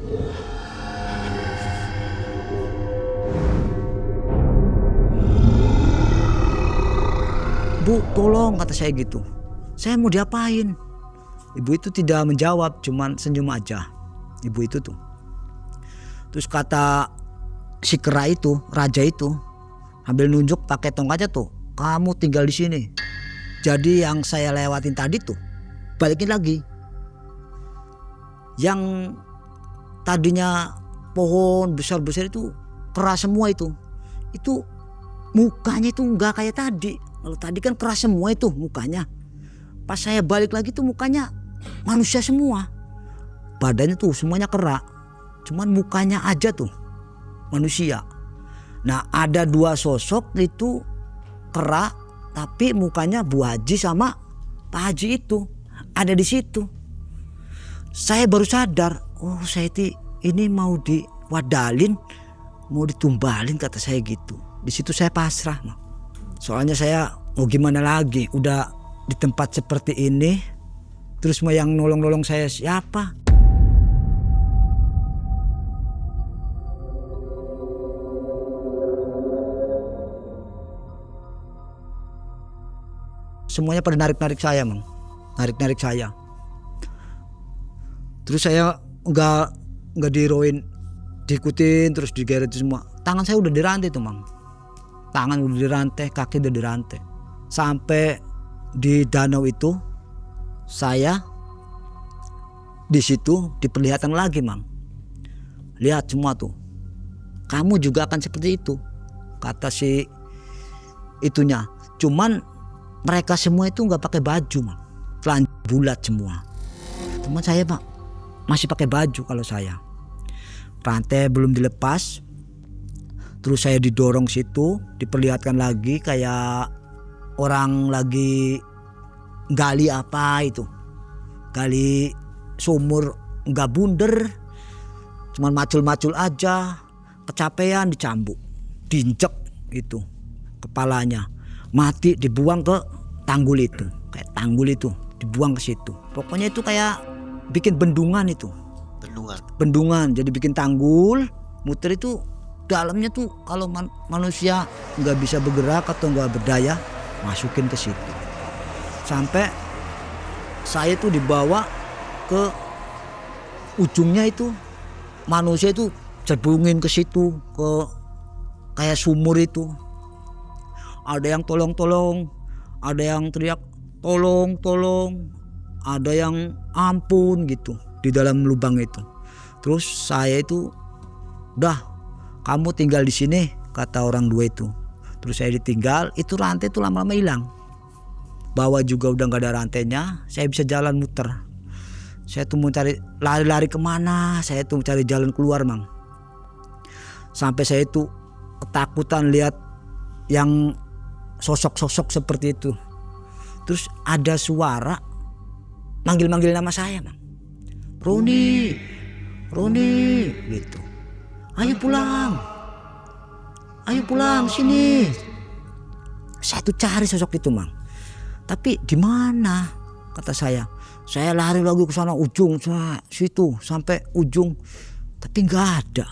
Bu, tolong, kata saya gitu. Saya mau diapain? Ibu itu tidak menjawab, cuman senyum aja. Ibu itu tuh. Terus kata si kera itu, raja itu, ambil nunjuk pakai tongkatnya tuh. Kamu tinggal di sini. Jadi yang saya lewatin tadi tuh, balikin lagi. Yang tadinya pohon besar-besar itu keras semua itu. Itu mukanya itu enggak kayak tadi. Kalau tadi kan keras semua itu mukanya. Pas saya balik lagi tuh mukanya manusia semua. Badannya tuh semuanya kera. Cuman mukanya aja tuh manusia. Nah, ada dua sosok itu kera tapi mukanya Bu Haji sama Pak Haji itu ada di situ. Saya baru sadar, oh saya ini mau diwadalin, mau ditumbalin, kata saya gitu. Di situ saya pasrah. Soalnya saya mau gimana lagi, udah di tempat seperti ini, terus mau yang nolong-nolong saya siapa? Semuanya pada narik-narik saya, Mang. Narik-narik saya. Terus saya nggak diroin, diikutin, terus digeret semua. Tangan saya udah dirantai tuh, Mang. Tangan udah dirantai, kaki udah dirantai. Sampai di danau itu saya di situ diperlihatkan lagi, Mang. Lihat semua tuh. Kamu juga akan seperti itu, kata si itunya. Cuman mereka semua itu nggak pakai baju, Mang. Telanjang bulat semua. Cuman saya, Pak, masih pakai baju kalau saya. Rantai belum dilepas. Terus saya didorong situ, diperlihatkan lagi kayak orang lagi gali apa itu. Gali sumur, nggak bunder, cuman macul-macul aja. Kecapean dicambuk, diinjek itu kepalanya. Mati dibuang ke tanggul itu. Kayak tanggul itu dibuang ke situ. Pokoknya itu kayak bikin bendungan itu. Bendungan, jadi bikin tanggul, muter itu. Dalamnya tuh kalau manusia nggak bisa bergerak atau nggak berdaya, masukin ke situ. Sampai saya tuh dibawa ke ujungnya itu, manusia itu cebungin ke situ, ke kayak sumur itu. Ada yang tolong-tolong, ada yang teriak tolong-tolong, ada yang ampun gitu di dalam lubang itu. Terus saya itu, udah kamu tinggal di sini, kata orang dua itu. Terus saya ditinggal, itu rantai itu lama-lama hilang. Bawah juga udah nggak ada rantainya, saya bisa jalan muter. Saya tuh mau cari lari-lari kemana, saya tuh cari jalan keluar, Mang. Sampai saya itu ketakutan lihat yang sosok-sosok seperti itu. Terus ada suara manggil-manggil nama saya, Mang. Roni, Roni, gitu. Ayo pulang sini. Saya tuh cari sosok itu, Mang. Tapi di mana? Kata saya. Saya lari lagi ke sana ujung situ sampai ujung, tapi nggak ada.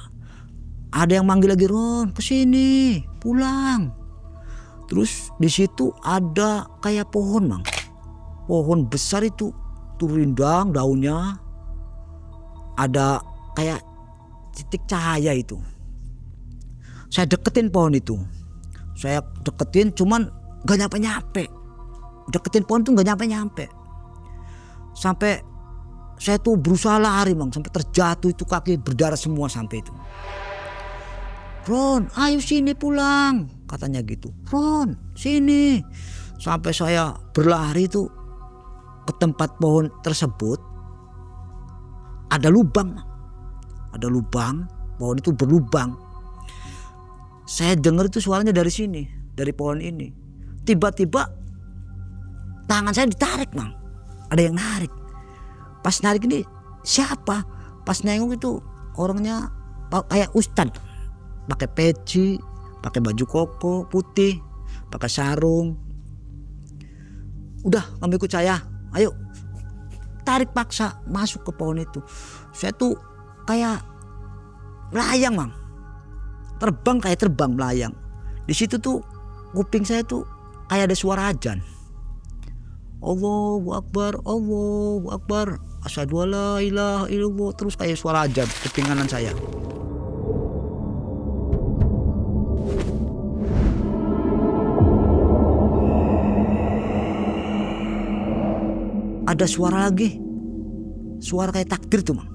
Ada yang manggil lagi, Ron, kesini, pulang. Terus di situ ada kayak pohon, Mang. Pohon besar itu turindang daunnya. Ada kayak titik cahaya itu. Saya deketin pohon itu. Saya deketin cuman gak nyampe-nyampe. Deketin pohon tuh gak nyampe-nyampe. Sampai saya tuh berusaha lari, Mang. Sampai terjatuh itu, kaki berdarah semua sampai itu. Ron, ayo sini pulang, katanya gitu. Ron, sini. Sampai saya berlari tuh ke tempat pohon tersebut. Ada lubang. Ada lubang, pohon itu berlubang. Saya dengar itu suaranya dari sini, dari pohon ini. tiba-tiba tangan saya ditarik Mang. Ada yang narik. Pas narik ini siapa? Pas nengok itu orangnya kayak ustad, pakai peci, pakai baju koko putih, pakai sarung. Udah, kamu ikut saya, ayo. Tarik paksa masuk ke pohon itu. Saya tuh kayak melayang Mang, kayak terbang melayang. Di situ tuh kuping saya tuh kayak ada suara azan. Allahu Akbar, Allahu Akbar, asyhadu alla ilaha illallah. Terus kayak suara azan kuping kanan saya. Ada suara lagi, suara kayak takbir tuh Mang.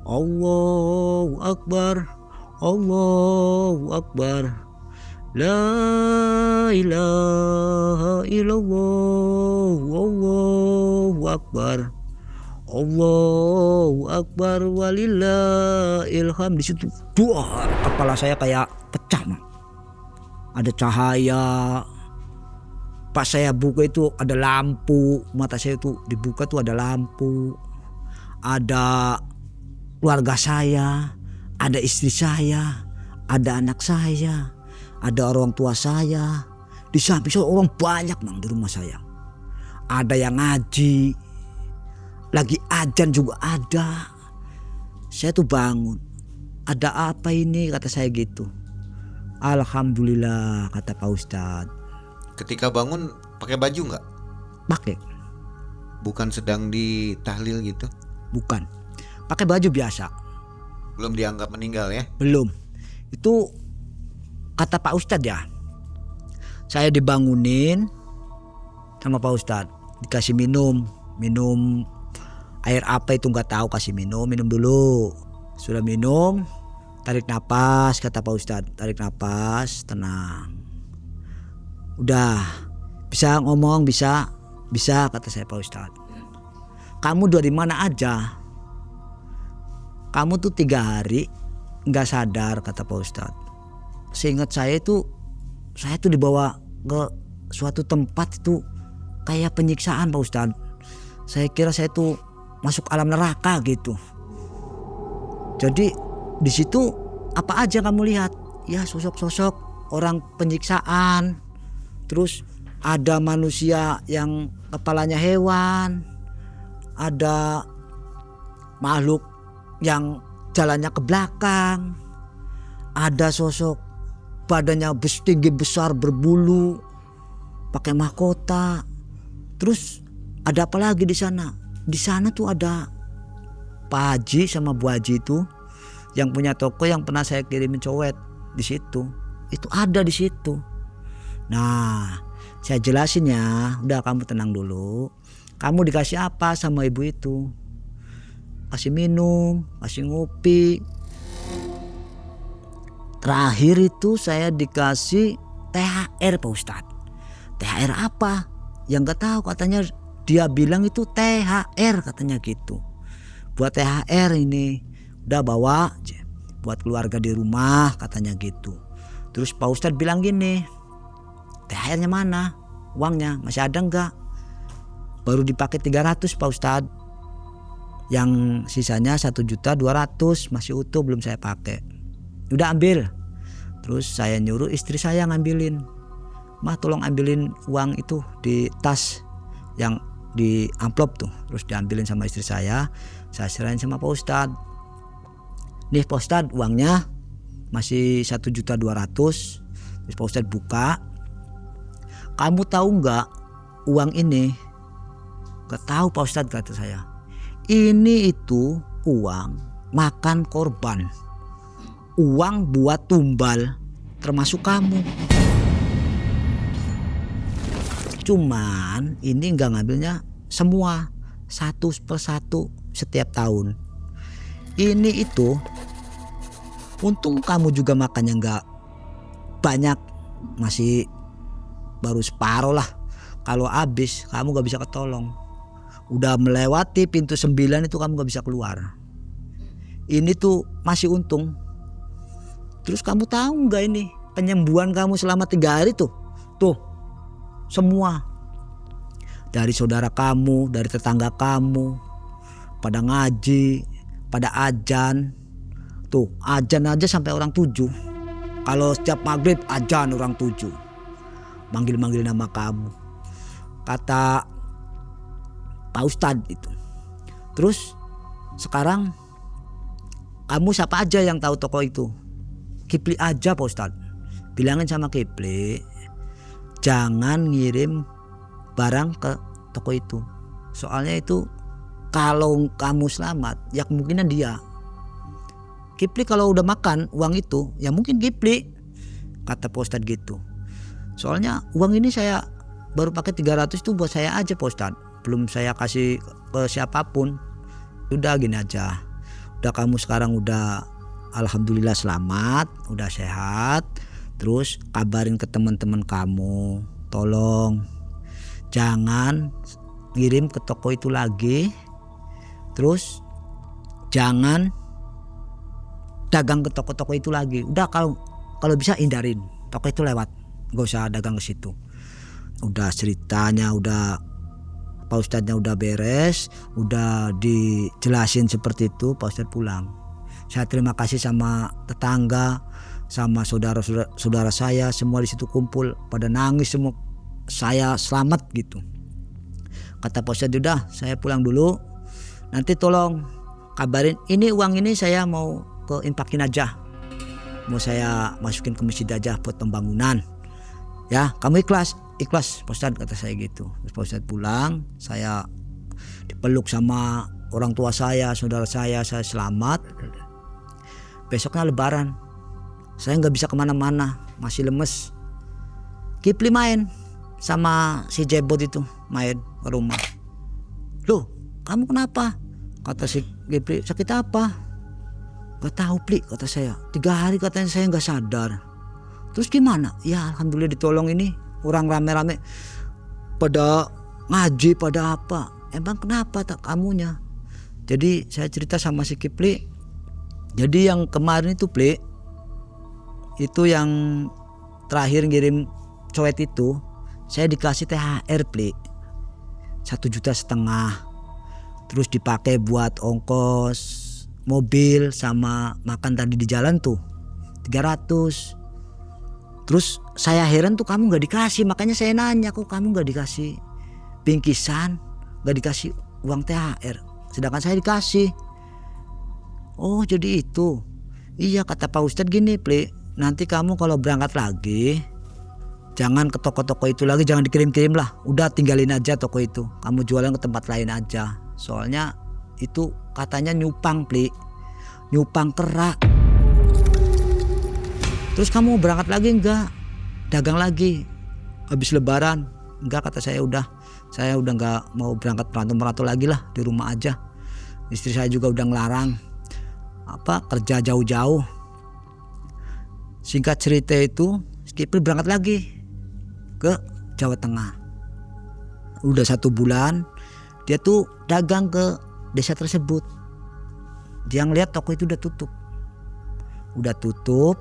Allahu Akbar, Allahu Akbar, la ilaha illallah, Allahu Akbar, Allahu Akbar, walillahil hamd. Di situ duar, kepala saya kayak pecah Mang. Ada cahaya. Pas saya buka itu ada lampu, mata saya itu dibuka tuh ada lampu, ada keluarga saya, ada istri saya, ada anak saya, ada orang tua saya. Di samping saya orang banyak Mang di rumah saya. Ada yang ngaji, lagi azan juga ada. Saya tuh bangun, ada apa ini kata saya gitu. Alhamdulillah kata Pak Ustadz. Ketika bangun pakai baju nggak? Pakai. Bukan sedang ditahlil gitu? Bukan. Pakai baju biasa. Belum dianggap meninggal ya? Belum. Itu kata Pak Ustadz ya. Saya dibangunin sama Pak Ustadz, dikasih minum air apa itu nggak tahu, kasih minum dulu. Sudah minum, tarik napas kata Pak Ustadz, tarik napas, tenang. Udah bisa ngomong, bisa kata saya Pak Ustadz. Kamu dari mana aja? Kamu tuh 3 hari nggak sadar kata Pak Ustadz. Seingat saya tuh dibawa ke suatu tempat itu kayak penyiksaan Pak Ustadz. Saya kira saya tuh masuk alam neraka gitu. Jadi di situ apa aja kamu lihat? Ya sosok-sosok orang penyiksaan. Terus ada manusia yang kepalanya hewan, ada makhluk yang jalannya ke belakang, ada sosok badannya tinggi besar berbulu, pakai mahkota. Terus ada apa lagi di sana? Di sana tuh ada Pak Haji sama Bu Haji itu yang punya toko yang pernah saya kirimin cowet di situ. Itu ada di situ. Nah, saya jelasin ya, udah kamu tenang dulu. Kamu dikasih apa sama ibu itu? Kasih minum, kasih ngopi. Terakhir itu saya dikasih THR Pak Ustadz. THR apa? Yang gak tahu, katanya dia bilang itu THR katanya gitu. Buat THR ini, udah bawa buat keluarga di rumah katanya gitu. Terus Pak Ustadz bilang gini, THR-nya mana? Uangnya masih ada enggak? Baru dipakai 300 Pak Ustadz. Yang sisanya 1.200.000 masih utuh belum saya pakai. Udah ambil. Terus saya nyuruh istri saya ngambilin. Mah tolong ambilin uang itu di tas yang di amplop tuh. Terus diambilin sama istri saya serahin sama Pak Ustadz. Nih Pak Ustadz uangnya masih 1.200.000. Terus Pak Ustadz buka. Kamu tahu nggak uang ini? Gak tahu Pak Ustadz kata saya. Ini itu uang makan korban, uang buat tumbal termasuk kamu. Cuman ini nggak ngambilnya semua, 1 per 1 setiap tahun. Ini itu untung kamu juga makannya nggak banyak, masih baru separuh lah. Kalau habis kamu gak bisa ketolong. Udah melewati pintu 9 itu kamu gak bisa keluar. Ini tuh masih untung. Terus kamu tahu gak ini penyembuhan kamu selama 3 hari tuh. Tuh semua. Dari saudara kamu, dari tetangga kamu, pada ngaji, pada ajan. Tuh ajan aja sampai orang 7. Kalau setiap maghrib ajan orang 7. Manggil-manggil nama kamu. Kata Pak Ustadz itu. Terus sekarang kamu siapa aja yang tahu toko itu? Kipli aja Pak Ustadz. Bilangin sama Kipli jangan ngirim barang ke toko itu. Soalnya itu kalau kamu selamat ya kemungkinan dia. Kipli kalau udah makan uang itu ya mungkin Kipli, kata Pak Ustadz gitu. Soalnya uang ini saya baru pakai 300 itu buat saya aja Pak Ustadz. Belum saya kasih ke siapapun. Udah gini aja. Udah kamu sekarang udah alhamdulillah selamat, udah sehat. Terus kabarin ke teman-teman kamu. Tolong jangan ngirim ke toko itu lagi. Terus jangan dagang ke toko-toko itu lagi. Udah kalau bisa hindarin toko itu lewat. Gak usah dagang ke situ. Udah ceritanya udah Pak Ustadznya udah beres, udah dijelasin seperti itu, Pak Ustadz pulang. Saya terima kasih sama tetangga, sama saudara saya, semua di situ kumpul pada nangis semua. Saya selamat gitu. Kata Pak Ustadz, udah saya pulang dulu. Nanti tolong kabarin ini uang ini saya mau ke infakin aja. Mau saya masukin ke masjid aja buat pembangunan. Ya, kamu ikhlas Pak Ustadz, kata saya gitu. Terus Pak Ustadz pulang, saya dipeluk sama orang tua saya, saudara saya selamat. Besoknya lebaran, saya nggak bisa kemana-mana, masih lemes. Kipli main sama si Jebot itu, main ke rumah. Loh, kamu kenapa? Kata si Kipli, sakit apa? Gak tahu Pli, kata saya. 3 hari katanya saya nggak sadar. Terus gimana? Ya alhamdulillah ditolong ini. Orang rame-rame pada ngaji pada apa. Emang kenapa tak kamunya? Jadi saya cerita sama si Kipli. Jadi yang kemarin itu Pli, itu yang terakhir ngirim coet itu, saya dikasih THR Pli 1,5 juta. Terus dipakai buat ongkos mobil sama makan tadi di jalan tuh 300. Terus saya heran tuh kamu gak dikasih, makanya saya nanya kok kamu gak dikasih bingkisan, gak dikasih uang THR, sedangkan saya dikasih. Oh jadi itu. Iya kata Pak Ustadz gini Pli, nanti kamu kalau berangkat lagi jangan ke toko-toko itu lagi, jangan dikirim-kirim lah, udah tinggalin aja toko itu, kamu jualan ke tempat lain aja. Soalnya itu katanya nyupang Pli, nyupang kerak. Terus kamu berangkat lagi enggak? Dagang lagi habis lebaran? Enggak, kata saya udah enggak mau berangkat merantau lagi lah, di rumah aja. Istri saya juga udah ngelarang kerja jauh-jauh. Singkat cerita itu Kipli berangkat lagi ke Jawa Tengah. Udah 1 bulan dia tuh dagang ke desa tersebut. Dia ngeliat toko itu udah tutup.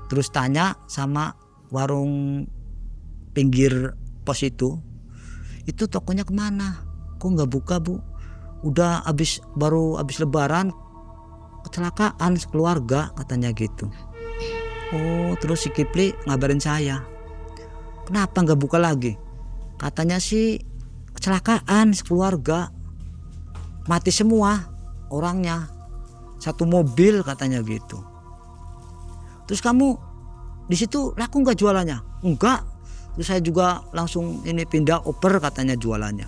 Terus tanya sama warung pinggir pos itu tokonya kemana? Kok nggak buka Bu? Udah baru habis lebaran kecelakaan sekeluarga, katanya gitu. Oh terus si Kipli ngabarin saya, kenapa nggak buka lagi? Katanya sih kecelakaan sekeluarga, mati semua orangnya, 1 mobil katanya gitu. Terus kamu di situ laku nggak jualannya? Enggak. Terus saya juga langsung pindah oper katanya jualannya.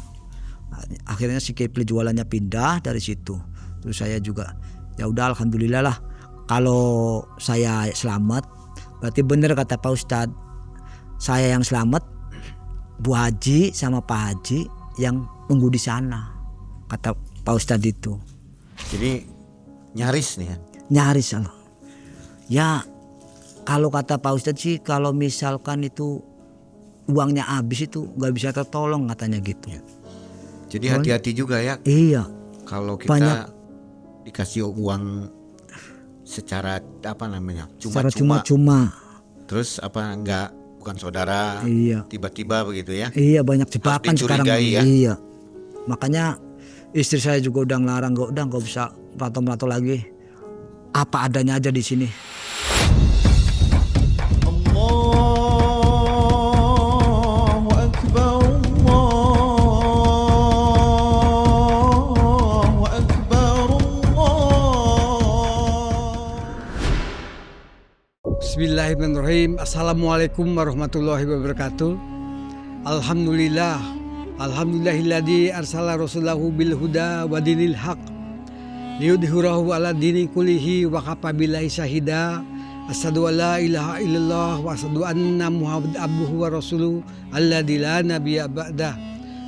Nah, akhirnya si Kipli jualannya pindah dari situ. Terus saya juga ya udah alhamdulillah lah. Kalau saya selamat, berarti benar kata Pak Ustadz. Saya yang selamat, Bu Haji sama Pak Haji yang tunggu di sana, kata Pak Ustadz itu. Jadi nyaris nih ya? Nyaris loh. Ya kalau kata Pak Ustadz sih, kalau misalkan itu uangnya habis itu nggak bisa tertolong katanya gitu. Jadi hati-hati juga ya. Iya. Kalau kita banyak dikasih uang secara secara cuma-cuma. Terus bukan saudara. Iya. Tiba-tiba begitu ya. Iya, banyak jebakan sekarang. dicurigai ya. Iya. Makanya istri saya juga udah ngelarang, nggak bisa merantau-merantau lagi. Apa adanya aja di sini. Allahu Akbar, Allahu Akbar, Bismillahirrahmanirrahim. Assalamualaikum warahmatullahi wabarakatuh. Alhamdulillah. Alhamdulillahilladzi arsala rasulahu bil huda wa dinil haq liyudhhirahu ala dini kullihi wa kafa billahi syahida. Asyhadu an la ilaha illallah wa asyhadu anna Muhammadan abduhu wa rasuluhu alladzi la nabiyya ba'dah.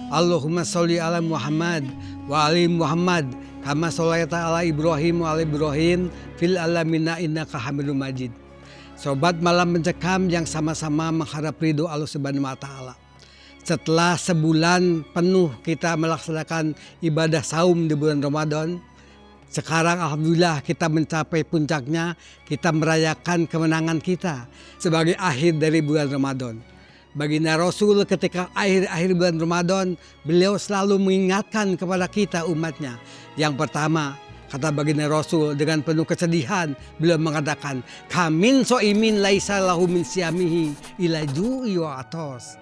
Allahumma sholli ala Muhammad wa ali Muhammad kama shallaita ala Ibrahim wa ala Ibrahim fil alamin innaka Hamidum Majid. Sobat Malam Mencekam yang sama-sama mengharap ridho Allah Subhanahu wa Ta'ala. Setelah sebulan penuh kita melaksanakan ibadah saum di bulan Ramadan, sekarang alhamdulillah kita mencapai puncaknya, kita merayakan kemenangan kita sebagai akhir dari bulan Ramadan. Baginda Rasul ketika akhir bulan Ramadan, beliau selalu mengingatkan kepada kita umatnya. Yang pertama, kata baginda Rasul dengan penuh kesedihan, beliau mengatakan, "Kamin so'imin laisa lahu min siyamihi ila ju'i wa atos."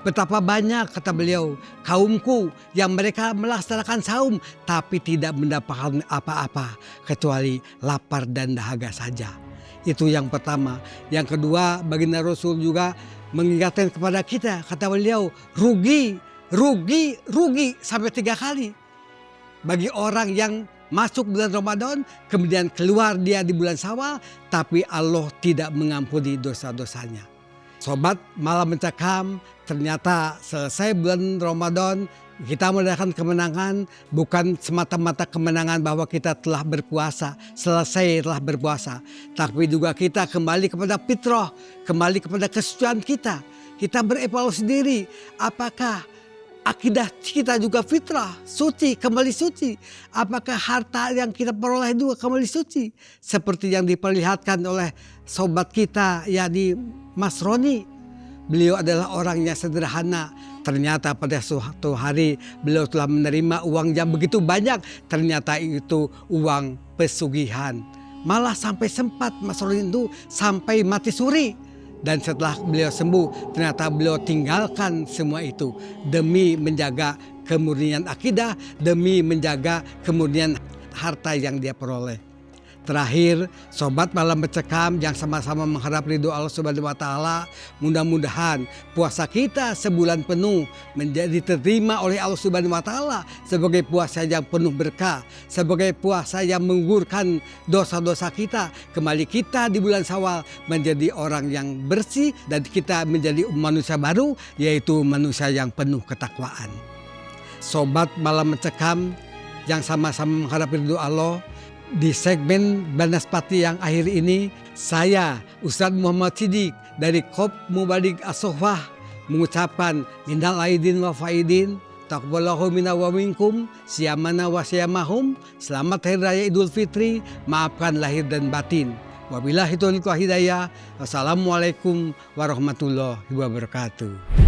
Betapa banyak, kata beliau, kaumku yang mereka melaksanakan saum tapi tidak mendapatkan apa-apa kecuali lapar dan dahaga saja. Itu yang pertama. Yang kedua, baginda Rasul juga mengingatkan kepada kita, kata beliau, rugi sampai 3 kali. Bagi orang yang masuk bulan Ramadan, kemudian keluar dia di bulan Syawal, tapi Allah tidak mengampuni dosa-dosanya. Sobat Malam Mencekam, ternyata selesai bulan Ramadan kita merayakan kemenangan, bukan semata-mata kemenangan bahwa kita telah berpuasa, selesai telah berpuasa, tapi juga kita kembali kepada fitrah, kembali kepada kesucian kita. Kita berevaluasi diri, apakah akidah kita juga fitrah, suci, kembali suci. Apakah harta yang kita peroleh juga kembali suci? Seperti yang diperlihatkan oleh sobat kita, yakni Mas Roni. Beliau adalah orang yang sederhana. Ternyata pada suatu hari beliau telah menerima uang yang begitu banyak. Ternyata itu uang pesugihan. Malah sampai sempat Mas Roni itu sampai mati suri. Dan setelah beliau sembuh, ternyata beliau tinggalkan semua itu demi menjaga kemurnian akidah, demi menjaga kemurnian harta yang dia peroleh. Terakhir, sobat Malam Mencekam yang sama-sama mengharap ridho Allah Subhanahu wa Ta'ala, mudah-mudahan puasa kita sebulan penuh menjadi diterima oleh Allah Subhanahu wa Ta'ala sebagai puasa yang penuh berkah, sebagai puasa yang menggugurkan dosa-dosa kita. Kembali kita di bulan Syawal menjadi orang yang bersih dan kita menjadi manusia baru, yaitu manusia yang penuh ketakwaan. Sobat Malam Mencekam yang sama-sama mengharap ridho Allah, di segmen Banaspati yang akhir ini, saya Ustadz Muhammad Siddiq dari Kop Mubadik As-Sohfah mengucapkan minal aidin wa faidin, taqabbalallahu minna wa minkum, siyamana wa siyamahum, selamat Hari Raya Idul Fitri, maafkan lahir dan batin. Wabillahi taufiq wal hidayah. Wassalamualaikum warahmatullahi wabarakatuh.